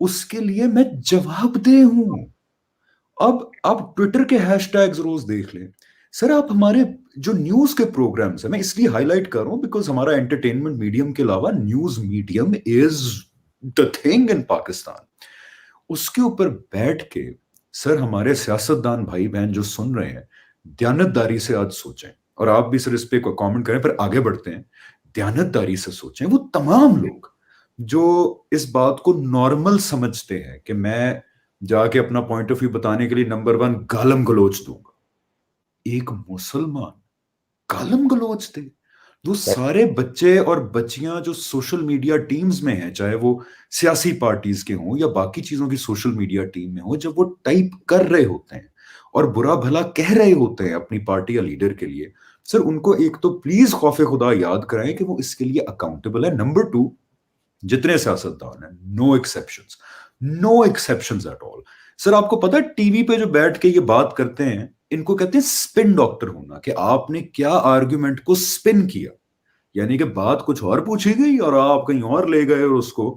اس کے لیے میں جواب دہ ہوں۔ اب آپ ٹویٹر کے ہیش ٹیگز روز دیکھ لیں سر، آپ ہمارے جو نیوز کے پروگرامز ہیں، میں اس لیے ہائی لائٹ کر رہا ہوں بیکاز ہمارا انٹرٹینمنٹ میڈیم کے علاوہ news medium is the thing in Pakistan. اس کے اوپر بیٹھ کے سر ہمارے سیاستدان بھائی بہن جو سن رہے ہیں، دیانتداری سے آج سوچیں، اور آپ بھی سر اس پہ کامنٹ کریں، پھر آگے بڑھتے ہیں۔ دیانتداری سے سوچیں، وہ تمام لوگ جو اس بات کو نارمل سمجھتے ہیں کہ میں جا کے اپنا پوائنٹ آف ویو بتانے کے لیے نمبر 1 گالم گلوچ دوں گا، ایک مسلمان گالم گلوچ دے؟ وہ سارے بچے اور بچیاں جو سوشل میڈیا ٹیمز میں ہیں، چاہے وہ سیاسی پارٹیز کے ہوں یا باقی چیزوں کی سوشل میڈیا ٹیم میں ہوں، جب وہ ٹائپ کر رہے ہوتے ہیں اور برا بھلا کہہ رہے ہوتے ہیں اپنی پارٹی یا لیڈر کے لیے، سر ان کو ایک تو پلیز خوف خدا یاد کرائیں کہ وہ اس کے لیے اکاؤنٹیبل ہے۔ نمبر 2، جتنے سیاستدان ہیں، no exceptions, no exceptions at all. Sir آپ کو پتا ہے ٹی وی پہ جو بیٹھ کے یہ بات کرتے ہیں، ان کو کہتے ہیں سپن ڈاکٹر ہونا، کہ آپ نے کیا آرگیومنٹ کو سپن کیا، یعنی کہ بات کچھ اور پوچھی گئی اور آپ کہیں اور لے گئے اور اس کو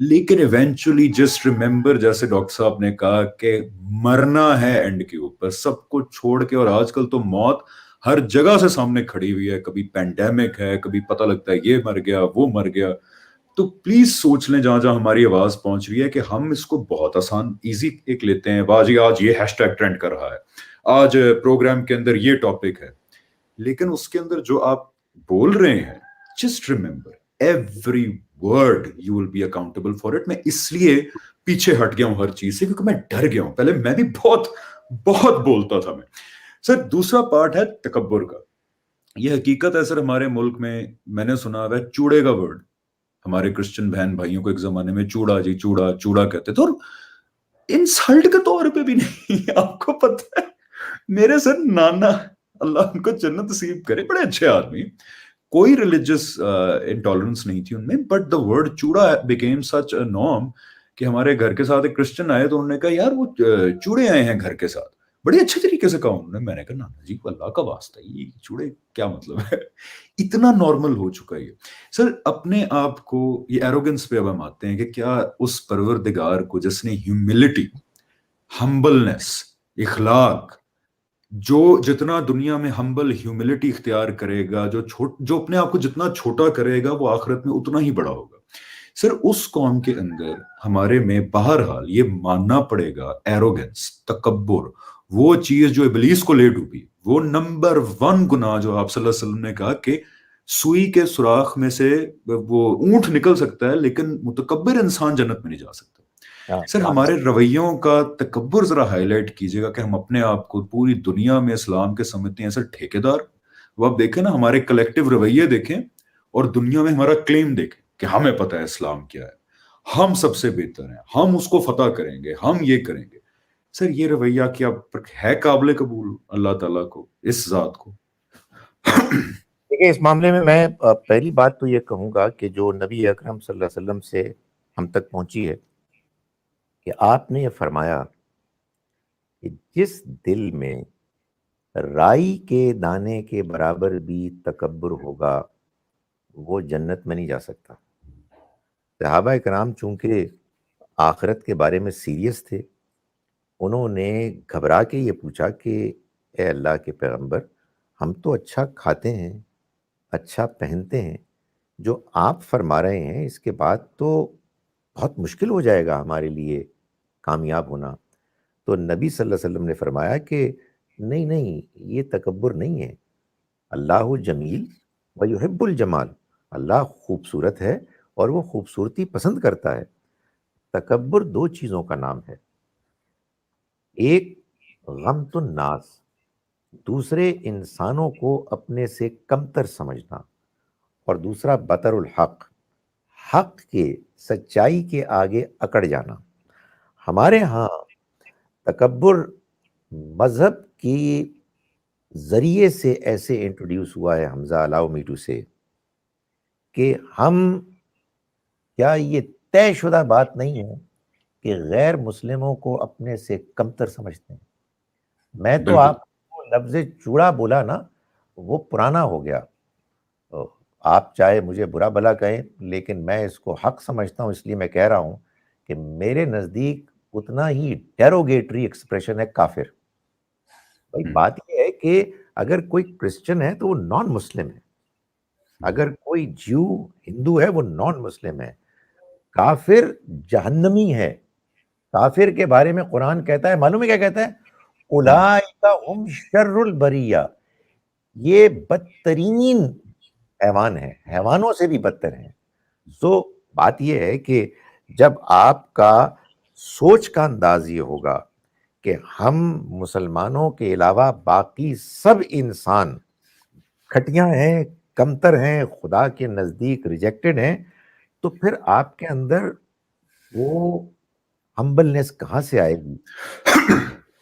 لیکن ایونچولی جسٹ ریمبر، جیسے ڈاکٹر صاحب نے کہا کہ مرنا ہے اینڈ کے اوپر، سب کچھ چھوڑ کے. اور آج کل تو موت ہر جگہ سے سامنے کھڑی ہوئی ہے، کبھی پینڈیمک ہے، کبھی پتہ لگتا ہے یہ مر گیا وہ مر گیا. تو پلیز سوچ لیں جہاں جہاں ہماری آواز پہنچ رہی ہے کہ ہم اس کو بہت آسان ایزی ایک لیتے ہیں. باجی آج یہ ہیش ٹیگ ٹرینڈ کر رہا ہے، آج پروگرام کے اندر یہ ٹاپک ہے، لیکن اس کے اندر جو آپ بول رہے ہیں، just remember every word you will be accountable for it. میں اس لیے پیچھے ہٹ گیا ہوں ہر چیز سے کیونکہ میں ڈر گیا ہوں. پہلے میں بھی بہت بہت بولتا تھا. میں سر دوسرا پارٹ ہے تکبر کا. یہ حقیقت ہے سر، ہمارے ملک میں نے سنا ہوا ہے چوڑے کا ورڈ. ہمارے کرسچن بہن بھائیوں کو ایک زمانے میں چوڑا جی چوڑا چوڑا کہتے تھے، اور انسلٹ کے طور پہ بھی نہیں. آپ کو پتہ ہے میرے سر نانا، اللہ ان کو جنت نصیب کرے، بڑے اچھے آدمی، کوئی ریلیجس انٹالرنس نہیں تھی ان میں، بٹ دا ورڈ چوڑا بیکیم سچ اے نارم کہ ہمارے گھر کے ساتھ ایک کرسچن آئے تو انہوں نے کہا یار وہ چوڑے آئے ہیں گھر کے ساتھ. بڑے اچھے طریقے سے کہا انہوں نے. میں نے کہا نانا جی اللہ کا واسطہ یہ چوڑے کیا مطلب ہے؟ اتنا نارمل ہو چکا ہے یہ. سر اپنے آپ کو، یہ ایروگنس پہ اب ہم آتے ہیں کہ کیا اس پروردگار کو جس نے ہیوملٹی، ہمبلنس، اخلاق، جو جتنا دنیا میں ہمبل ہیوملٹی اختیار کرے گا، جو اپنے آپ کو جتنا چھوٹا کرے گا وہ آخرت میں اتنا ہی بڑا ہوگا. سر اس قوم کے اندر ہمارے میں بہرحال یہ ماننا پڑے گا ایروگنس، تکبر، وہ چیز جو ابلیس کو لے ڈوبی، وہ نمبر 1 گناہ جو آپ صلی اللہ علیہ وسلم نے کہا کہ سوئی کے سوراخ میں سے وہ اونٹ نکل سکتا ہے لیکن متکبر انسان جنت میں نہیں جا سکتا. سر ہمارے رویوں کا تکبر ذرا ہائی لائٹ کیجیے گا کہ ہم اپنے آپ کو پوری دنیا میں اسلام کے سمجھتے ہیں سر ٹھیکیدار. وہ آپ دیکھیں نا ہمارے کلیکٹیو رویے دیکھیں اور دنیا میں ہمارا کلیم دیکھیں کہ ہمیں پتہ ہے اسلام کیا ہے، ہم سب سے بہتر ہیں، ہم اس کو فتح کریں گے، ہم یہ کریں گے. سر یہ رویہ کیا ہے قابل قبول اللہ تعالیٰ کو، اس ذات کو؟ دیکھیں اس معاملے میں پہلی بات تو یہ کہوں گا کہ جو نبی اکرم صلی اللہ علیہ وسلم سے ہم تک پہنچی ہے کہ آپ نے یہ فرمایا کہ جس دل میں رائی کے دانے کے برابر بھی تکبر ہوگا وہ جنت میں نہیں جا سکتا. صحابہ کرام چونکہ آخرت کے بارے میں سیریس تھے، انہوں نے گھبرا کے یہ پوچھا کہ اے اللہ کے پیغمبر، ہم تو اچھا کھاتے ہیں، اچھا پہنتے ہیں، جو آپ فرما رہے ہیں اس کے بعد تو بہت مشکل ہو جائے گا ہمارے لیے کامیاب ہونا. تو نبی صلی اللہ علیہ وسلم نے فرمایا کہ نہیں نہیں، یہ تکبر نہیں ہے. اللہ جمیل ویحب الجمال، اللہ خوبصورت ہے اور وہ خوبصورتی پسند کرتا ہے. تکبر 2 چیزوں کا نام ہے، ایک غمت الناس، دوسرے انسانوں کو اپنے سے کمتر سمجھنا، اور دوسرا بطر الحق، حق کے، سچائی کے آگے اکڑ جانا. ہمارے ہاں تکبر مذہب کی ذریعے سے ایسے انٹروڈیوس ہوا ہے، حمزہ الاؤ می ٹو سے، کہ ہم، کیا یہ طے شدہ بات نہیں ہے کہ غیر مسلموں کو اپنے سے کمتر سمجھتے ہیں. میں تو بالکل. آپ کو لفظ چوڑا بولا نا، وہ پرانا ہو گیا. آپ چاہے مجھے برا بھلا کہیں لیکن میں اس کو حق سمجھتا ہوں، اس لیے میں کہہ رہا ہوں کہ میرے نزدیک اتنا ہی ڈیروگیٹری ایکسپریشن ہے کافر. بھائی بات یہ ہے کہ اگر کوئی کرسچن ہے تو وہ نان مسلم ہے، اگر کوئی جیو ہندو ہے وہ نان مسلم ہے. کافر جہنمی ہے. کافر کے بارے میں قرآن کہتا ہے، معلوم ہے کیا کہتا ہے؟ اولئک ہم شر البریہ، یہ بدترین حیوان ہے، حیوانوں سے بھی بدتر ہیں. سو بات یہ ہے کہ جب آپ کا سوچ کا انداز یہ ہوگا کہ ہم مسلمانوں کے علاوہ باقی سب انسان کھٹیاں ہیں، کمتر ہیں، خدا کے نزدیک ریجیکٹڈ ہیں، تو پھر آپ کے اندر وہ ہمبلنس کہاں سے آئے گی؟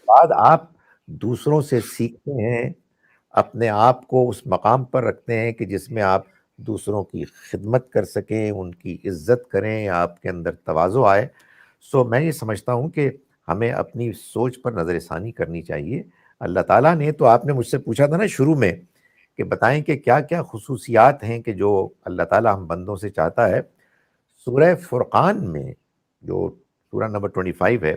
بعد آپ دوسروں سے سیکھتے ہیں، اپنے آپ کو اس مقام پر رکھتے ہیں کہ جس میں آپ دوسروں کی خدمت کر سکیں، ان کی عزت کریں، آپ کے اندر تواضع آئے. سو میں یہ سمجھتا ہوں کہ ہمیں اپنی سوچ پر نظر ثانی کرنی چاہیے. اللہ تعالیٰ نے تو، آپ نے مجھ سے پوچھا تھا نا شروع میں کہ بتائیں کہ کیا کیا خصوصیات ہیں کہ جو اللہ تعالیٰ ہم بندوں سے چاہتا ہے. سورہ فرقان میں جو سورہ نمبر 25 ہے،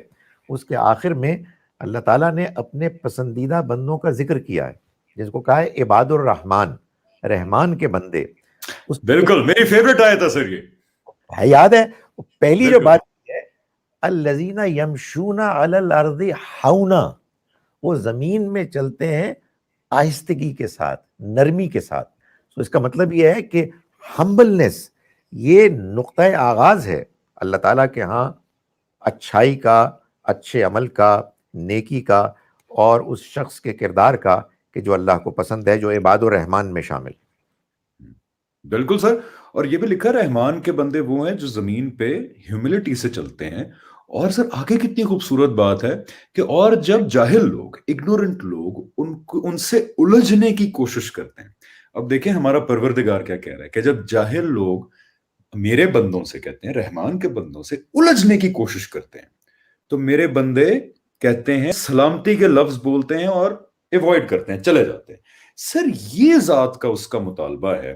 اس کے آخر میں اللہ تعالیٰ نے اپنے پسندیدہ بندوں کا ذکر کیا ہے، جس کو کہا ہے عباد الرحمن، رحمان کے بندے. اس بالکل میری فیوریٹ آیا تھا سر یہ. ہے، یاد ہے پہلی جو بالکل بات ہے، الذین یمشون علی الارض حونا، وہ زمین میں چلتے ہیں آہستگی کے ساتھ، نرمی کے ساتھ. تو اس کا مطلب یہ ہے کہ ہمبلنس یہ نقطۂ آغاز ہے اللہ تعالیٰ کے ہاں اچھائی کا، اچھے عمل کا، نیکی کا، اور اس شخص کے کردار کا کہ جو اللہ کو پسند ہے، جو عباد الرحمن میں شامل. بالکل سر. اور یہ بھی لکھا رحمان کے بندے وہ ہیں جو زمین پہ ہیوملٹی سے چلتے ہیں. اور سر آگے کتنی خوبصورت بات ہے کہ اور جب جاہل لوگ، اگنورنٹ لوگ ان سے الجھنے کی کوشش کرتے ہیں. اب دیکھیں ہمارا پروردگار کیا کہہ رہا ہے کہ جب جاہل لوگ میرے بندوں سے، کہتے ہیں رحمان کے بندوں سے الجھنے کی کوشش کرتے ہیں، تو میرے بندے کہتے ہیں سلامتی کے لفظ بولتے ہیں اور ایوائڈ کرتے ہیں، چلے جاتے ہیں. سر یہ ذات کا اس کا مطالبہ ہے.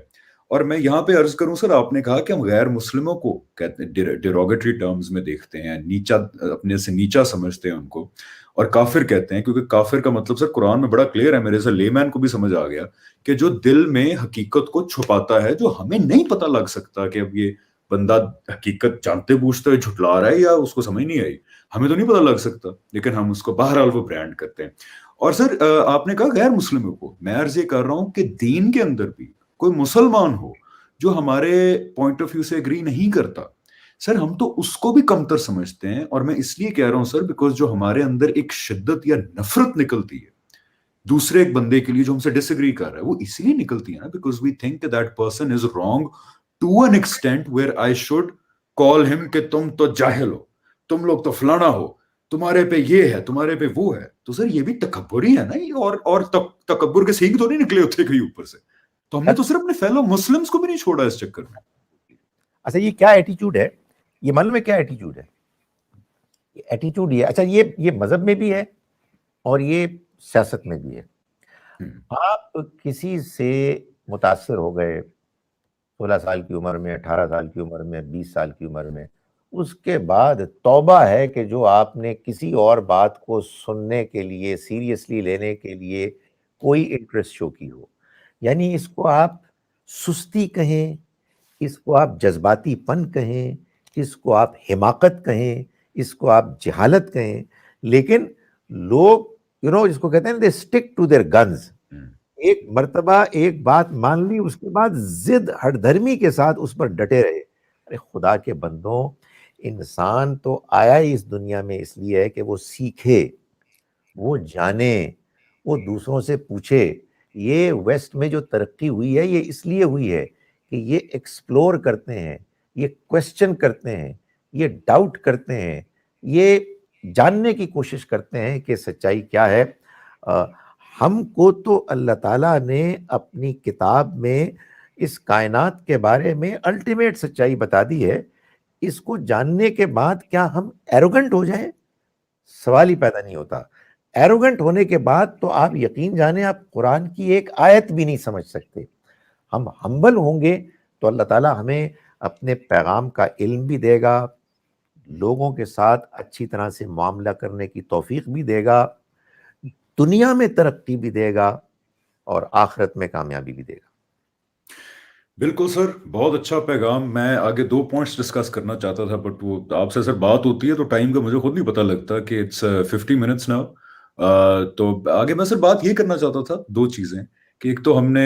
اور میں یہاں پہ عرض کروں سر، آپ نے کہا کہ ہم غیر مسلموں کو کہتے ہیں ڈیروگیٹری ٹرمز میں دیکھتے ہیں، نیچا، اپنے سے نیچا سمجھتے ہیں ان کو، اور کافر کہتے ہیں. کیونکہ کافر کا مطلب سر قرآن میں بڑا کلیئر ہے، میرے سے لے مین کو بھی سمجھ آ گیا کہ جو دل میں حقیقت کو چھپاتا ہے، جو ہمیں نہیں پتہ لگ سکتا کہ اب یہ بندہ حقیقت جانتے بوجھتے ہوئے جھٹلا رہا ہے یا اس کو سمجھ نہیں آئی، ہمیں تو نہیں پتہ لگ سکتا، لیکن ہم اس کو بہرحال وہ برانڈ کرتے ہیں. اور سر آپ نے کہا غیر مسلموں کو، میں عرض یہ کر رہا ہوں کہ دین کے اندر بھی کوئی مسلمان ہو جو ہمارے پوائنٹ آف ویو سے اگری نہیں کرتا، سر ہم تو اس کو بھی کمتر سمجھتے ہیں. اور میں اس لیے کہہ رہا ہوں سر بیکاز جو ہمارے اندر ایک شدت یا نفرت نکلتی ہے دوسرے ایک بندے کے لیے جو ہم سے ڈس ایگری کر رہا ہے، وہ اس لیے نکلتی ہے نا because we think that person is wrong to an extent where I should call ہم کہ تم تو جاہل ہو، تم لوگ تو فلانا ہو، تمہارے پہ یہ ہے، تمہارے پہ وہ ہے. تو سر یہ بھی تکبر ہی ہے نا، یہ اور تکبر کے سینگ تو نہیں نکلے ہوتے کہیں اوپر سے. تو ہم نے تو صرف اپنے فیلو مسلمز کو بھی نہیں چھوڑا اس چکر میں. اچھا یہ کیا ایٹیچیوڈ ہے، یہ معلوم ہے کیا ایٹیچیوڈ ہے؟ ایٹیچیوڈ یہ، اچھا یہ مذہب میں بھی ہے اور یہ سیاست میں بھی ہے. آپ کسی سے متاثر ہو گئے 16 سال کی عمر میں، 18 سال کی عمر میں، 20 سال کی عمر میں، اس کے بعد توبہ ہے کہ جو آپ نے کسی اور بات کو سننے کے لیے، سیریسلی لینے کے لیے کوئی انٹرسٹ شو کی ہو. یعنی اس کو آپ سستی کہیں، اس کو آپ جذباتی پن کہیں، اس کو آپ حماقت کہیں، اس کو آپ جہالت کہیں، لیکن لوگ اس کو کہتے ہیں they stick to their guns. ایک مرتبہ ایک بات مان لی، اس کے بعد ضد ہٹ دھرمی کے ساتھ اس پر ڈٹے رہے. ارے خدا کے بندوں، انسان تو آیا ہی اس دنیا میں اس لیے ہے کہ وہ سیکھے، وہ جانے، وہ دوسروں سے پوچھے. یہ ویسٹ میں جو ترقی ہوئی ہے یہ اس لیے ہوئی ہے کہ یہ ایکسپلور کرتے ہیں، یہ کویسچن کرتے ہیں، یہ ڈاؤٹ کرتے ہیں، یہ جاننے کی کوشش کرتے ہیں کہ سچائی کیا ہے. ہم کو تو اللہ تعالیٰ نے اپنی کتاب میں اس کائنات کے بارے میں الٹیمیٹ سچائی بتا دی ہے. اس کو جاننے کے بعد کیا ہم ایروگنٹ ہو جائیں؟ سوال ہی پیدا نہیں ہوتا. ایروگنٹ ہونے کے بعد تو آپ یقین جانیں آپ قرآن کی ایک آیت بھی نہیں سمجھ سکتے. ہم ہمبل ہوں گے تو اللہ تعالیٰ ہمیں اپنے پیغام کا علم بھی دے گا، لوگوں کے ساتھ اچھی طرح سے معاملہ کرنے کی توفیق بھی دے گا، دنیا میں ترقی بھی دے گا اور آخرت میں کامیابی بھی دے گا. بالکل سر، بہت اچھا پیغام. میں آگے 2 پوائنٹس ڈسکس کرنا چاہتا تھا بٹ وہ آپ سے سر بات ہوتی ہے تو ٹائم کا مجھے خود نہیں پتہ لگتا کہ اٹس 50 منٹس ناؤ. تو آگے میں سر بات یہ کرنا چاہتا تھا 2 چیزیں کہ ایک تو ہم نے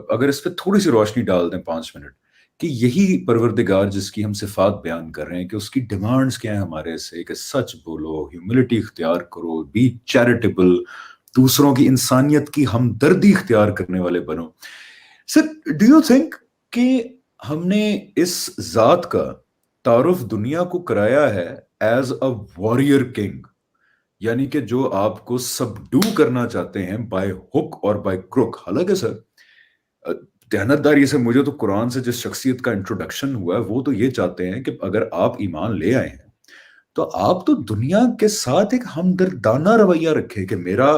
اگر اس پہ تھوڑی سی روشنی ڈال دیں 5 منٹ کہ یہی پروردگار جس کی ہم صفات بیان کر رہے ہیں کہ اس کی ڈیمانڈز کیا ہیں ہمارے سے، کہ سچ بولو، ہیوملٹی اختیار کرو، بی چیریٹیبل، دوسروں کی انسانیت کی ہمدردی اختیار کرنے والے بنو. سر ڈو یو تھنک کہ ہم نے اس ذات کا تعارف دنیا کو کرایا ہے ایز اے وارئر کنگ، یعنی کہ جو آپ کو سبڈو کرنا چاہتے ہیں بائی ہک اور بائی کروک. حالانکہ سر دیانتداری سے مجھے تو قرآن سے جس شخصیت کا انٹروڈکشن ہوا ہے وہ تو یہ چاہتے ہیں کہ اگر آپ ایمان لے آئے ہیں تو آپ تو دنیا کے ساتھ ایک ہمدردانہ رویہ رکھیں کہ میرا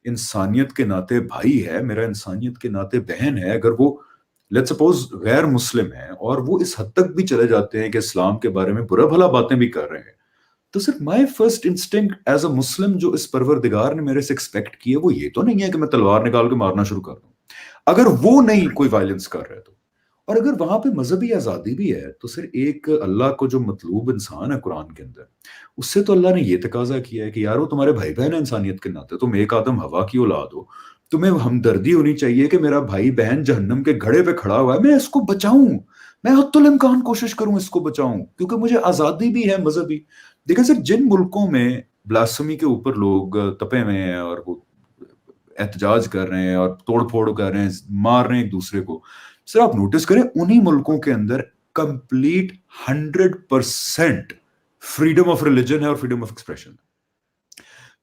انسانیت کے ناطے بھائی ہے، میرا انسانیت کے ناطے بہن ہے. اگر وہ لیٹ سپوز غیر مسلم ہیں اور وہ اس حد تک بھی چلے جاتے ہیں کہ اسلام کے بارے میں برا بھلا باتیں بھی کر رہے ہیں، تو صرف my first instinct as a Muslim جو اس پروردگار نے میرے سے ایکسپیکٹ کی ہے وہ یہ تو نہیں ہے کہ میں تلوار نکال کے مارنا شروع کر دوں، اگر وہ نہیں کوئی وائلنس کر رہے تو. اور اگر وہاں پہ مذہبی آزادی بھی ہے تو صرف ایک اللہ کو جو مطلوب انسان ہے قرآن کے اندر، اس سے تو اللہ نے یہ تقاضا کیا ہے کہ یارو تمہارے بھائی بہن ہیں انسانیت کے ناطے، تم ایک آدم ہوا کی اولاد ہو، تمہیں ہمدردی ہونی چاہیے کہ میرا بھائی بہن جہنم کے گھڑے پہ کھڑا ہوا ہے، میں اس کو بچاؤں، میں حتی الامکان کوشش کروں اس کو بچاؤں کیونکہ مجھے آزادی بھی ہے مذہبی. دیکھیں سر، جن ملکوں میں بلاسفمی کے اوپر لوگ تپے ہوئے ہیں اور وہ احتجاج کر رہے ہیں اور توڑ پھوڑ کر رہے ہیں، مار رہے ہیں ایک دوسرے کو، سر آپ نوٹس کریں انہی ملکوں کے اندر کمپلیٹ 100% فریڈم آف ریلیجن ہے اور فریڈم آف ایکسپریشن.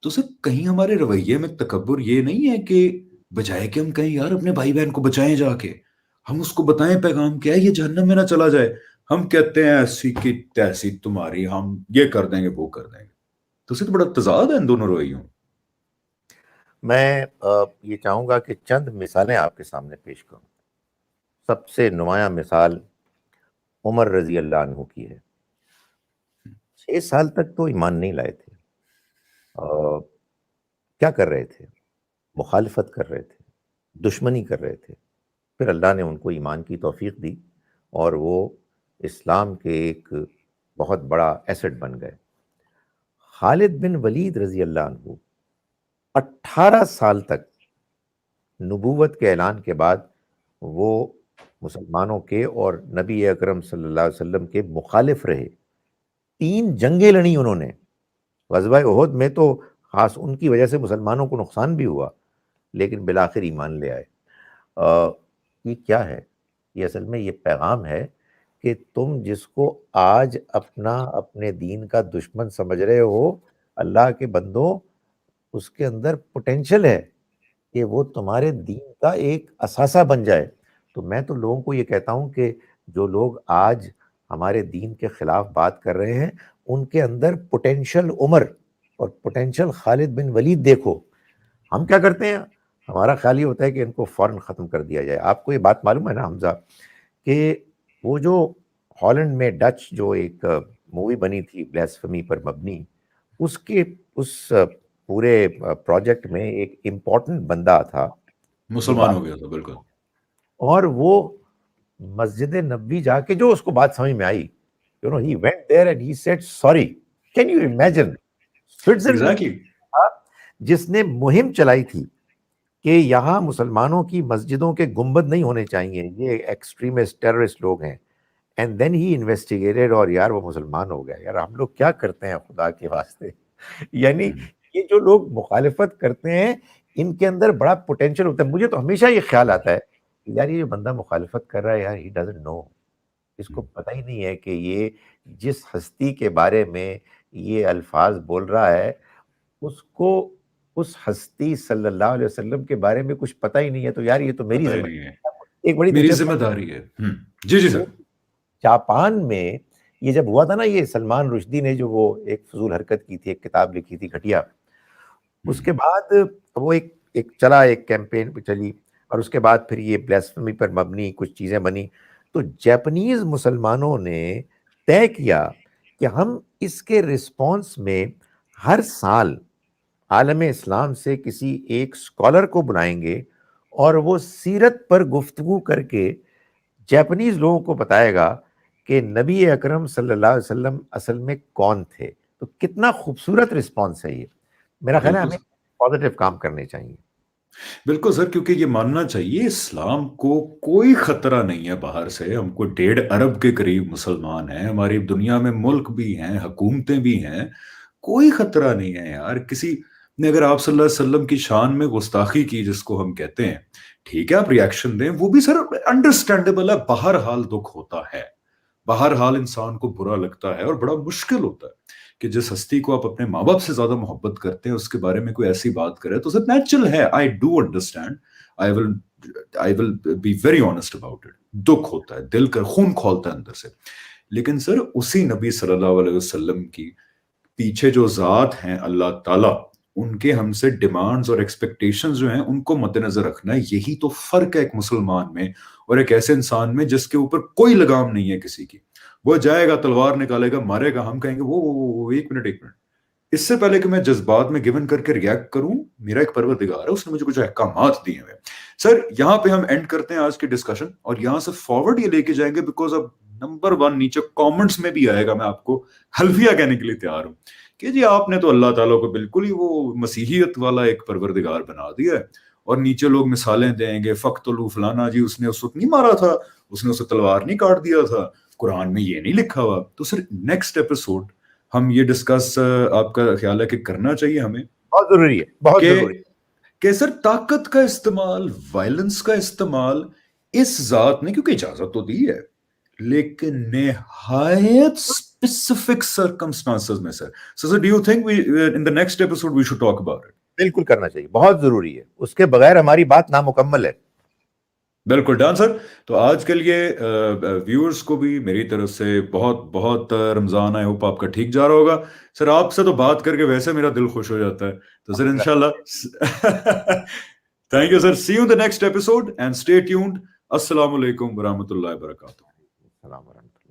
تو سر کہیں ہمارے رویے میں تکبر یہ نہیں ہے کہ بجائے کہ ہم کہیں یار اپنے بھائی بہن کو بچائیں، جا کے ہم اس کو بتائیں پیغام کیا ہے، یہ جہنم میں نہ چلا جائے، ہم کہتے ہیں ایسی کی تیسی تمہاری، ہم یہ کر دیں گے وہ کر دیں گے. تو سر بڑا تضاد ہے ان دونوں رویوں. میں یہ چاہوں گا کہ چند مثالیں آپ کے سامنے پیش کروں. سب سے نمایاں مثال عمر رضی اللہ عنہ کی ہے. 6 سال تک تو ایمان نہیں لائے تھے. کیا کر رہے تھے؟ مخالفت کر رہے تھے، دشمنی کر رہے تھے. پھر اللہ نے ان کو ایمان کی توفیق دی اور وہ اسلام کے ایک بہت بڑا ایسٹ بن گئے. خالد بن ولید رضی اللہ عنہ 18 سال تک نبوت کے اعلان کے بعد وہ مسلمانوں کے اور نبی اکرم صلی اللہ علیہ وسلم کے مخالف رہے. 3 جنگیں لڑی انہوں نے. غزوہ احد میں تو خاص ان کی وجہ سے مسلمانوں کو نقصان بھی ہوا، لیکن بالآخر ایمان لے آئے. یہ کیا ہے؟ یہ اصل میں یہ پیغام ہے کہ تم جس کو آج اپنے دین کا دشمن سمجھ رہے ہو، اللہ کے بندوں، اس کے اندر پوٹینشل ہے کہ وہ تمہارے دین کا ایک اثاثہ بن جائے. تو میں تو لوگوں کو یہ کہتا ہوں کہ جو لوگ آج ہمارے دین کے خلاف بات کر رہے ہیں، ان کے اندر پوٹینشل عمر اور پوٹینشل خالد بن ولید دیکھو. ہم کیا کرتے ہیں؟ ہمارا خیال یہ ہوتا ہے کہ ان کو فوراً ختم کر دیا جائے. آپ کو یہ بات معلوم ہے نا حمزہ کہ وہ جو ہالینڈ میں ڈچ جو ایک مووی بنی تھی بلیسفمی پر مبنی، اس پورے پروجیکٹ میں ایک امپورٹنٹ بندہ تھا مسلمان ہو گیا تھا بالکل. اور وہ مسجد نبوی جا کے جو اس کو بات سمجھ میں آئی، he went there and he said sorry. Can you imagine? Switzerland exactly. جس نے مہم چلائی تھی کہ یہاں مسلمانوں کی مسجدوں کے گنبد نہیں ہونے چاہیے، یہ ایکسٹریمسٹ ٹیررسٹ لوگ ہیں، اینڈ دین ہی انویسٹیگیٹڈ اور یار وہ مسلمان ہو گیا. یار ہم لوگ کیا کرتے ہیں خدا کے واسطے؟ یعنی یہ جو لوگ مخالفت کرتے ہیں ان کے اندر بڑا پوٹینشل ہوتا ہے. مجھے تو ہمیشہ یہ خیال آتا ہے کہ یار یہ جو بندہ مخالفت کر رہا ہے، یار ہی ڈزنٹ نو، اس کو پتہ ہی نہیں ہے کہ یہ جس ہستی کے بارے میں یہ الفاظ بول رہا ہے اس کو اس ہستی صلی اللہ علیہ وسلم کے بارے میں کچھ پتہ ہی نہیں ہے. تو یار یہ تو میری ذمہ نہیں ہے، ایک بڑی میری دلچسپ ذمہ داری ہے. جی جی سر. جاپان میں یہ جب ہوا تھا نا، یہ سلمان رشدی نے جو وہ ایک فضول حرکت کی تھی، ایک کتاب لکھی تھی گھٹیا، اس کے بعد وہ ایک چلا، ایک کیمپین پہ چلی، اور اس کے بعد پھر یہ بلیسفمی پر مبنی کچھ چیزیں بنی. تو جاپنیز مسلمانوں نے طے کیا کہ ہم اس کے رسپانس میں ہر سال عالم اسلام سے کسی ایک اسکالر کو بلائیں گے اور وہ سیرت پر گفتگو کر کے جاپنیز لوگوں کو بتائے گا کہ نبی اکرم صلی اللہ علیہ وسلم اصل میں کون تھے. تو کتنا خوبصورت رسپانس ہے یہ. میرا خیال ہے بالکل ہمیں پازیٹیو کام کرنے چاہیے. بالکل سر، کیونکہ یہ ماننا چاہیے اسلام کو کوئی خطرہ نہیں ہے باہر سے. ہم کو 1.5 ارب کے قریب مسلمان ہیں، ہماری دنیا میں ملک بھی ہیں، حکومتیں بھی ہیں، کوئی خطرہ نہیں ہے یار. کسی نے اگر آپ صلی اللہ علیہ وسلم کی شان میں گستاخی کی جس کو ہم کہتے ہیں، ٹھیک ہے آپ ریاکشن دیں، وہ بھی سر انڈرسٹینڈیبل ہے. بہرحال دکھ ہوتا ہے، بہرحال انسان کو برا لگتا ہے اور بڑا مشکل ہوتا ہے کہ جس ہستی کو آپ اپنے ماں باپ سے زیادہ محبت کرتے ہیں اس کے بارے میں کوئی ایسی بات کرے تو سر نیچرل ہے. I do understand, I will be very honest about it. دکھ ہوتا ہے، دل کا خون کھولتا ہے اندر سے. لیکن سر اسی نبی صلی اللہ علیہ وسلم کی پیچھے جو ذات ہیں اللہ تعالیٰ، ان کے ہم سے ڈیمانڈز اور ایکسپیکٹیشنز جو ہیں ان کو مد نظر رکھنا ہے. یہی تو فرق ہے ایک مسلمان میں اور ایک ایسے انسان میں جس کے اوپر کوئی لگام نہیں ہے کسی کی. وہ جائے گا تلوار نکالے گا مارے گا, ہم کہیں گے وہ ایک منٹ اس سے پہلے کہ میں جذبات میں گیون کر کے ریاکٹ کروں, میرا ایک پروردگار ہے, اس نے مجھے کچھ احکامات دیے ہوئے. سر یہاں پہ ہم اینڈ کرتے ہیں آج کی ڈسکشن اور یہاں سے فارورڈ یہ لے کے جائیں گے بیکاز اب نمبر 1 نیچے کامنٹس میں بھی آئے گا, میں آپ کو حلفیہ کہنے کے لیے تیار ہوں کہ جی آپ نے تو اللہ تعالیٰ کو بالکل ہی وہ مسیحیت والا ایک پروردگار بنا دیا ہے. اور نیچے لوگ مثالیں دیں گے, فقتلوا فلانا جی اس نے اس وقت نہیں مارا تھا, اس نے اسے تلوار نہیں کاٹ دیا تھا, قرآن میں یہ نہیں لکھا ہوا. تو سر نیکسٹ ایپیسوڈ ہم یہ ڈسکس, آپ کا خیال ہے کہ کرنا چاہیے ہمیں, بہت ضروری ہے, بہت ضروری ہے کہ سر طاقت کا استعمال, وائلنس کا استعمال اس ذات نے کیونکہ اجازت تو دی ہے لیکن نہایت اسپیسیفک سرکمسٹانسز میں. Sir do you think in the next episode we should talk about it? بالکل کرنا چاہیے, بہت ضروری ہے, اس کے بغیر ہماری بات نامکمل ہے. بالکل ڈان سر. تو آج کے لیے ویورز کو بھی میری طرف سے بہت بہت رمضان, آئی ہوپ آپ کا ٹھیک جا رہا ہوگا. سر آپ سے تو بات کر کے ویسے میرا دل خوش ہو جاتا ہے. تو سر انشاءاللہ thank you sir, see you in the next episode and stay tuned. السلام علیکم ورحمۃ اللہ وبرکاتہ. السلام ورحمۃ اللہ.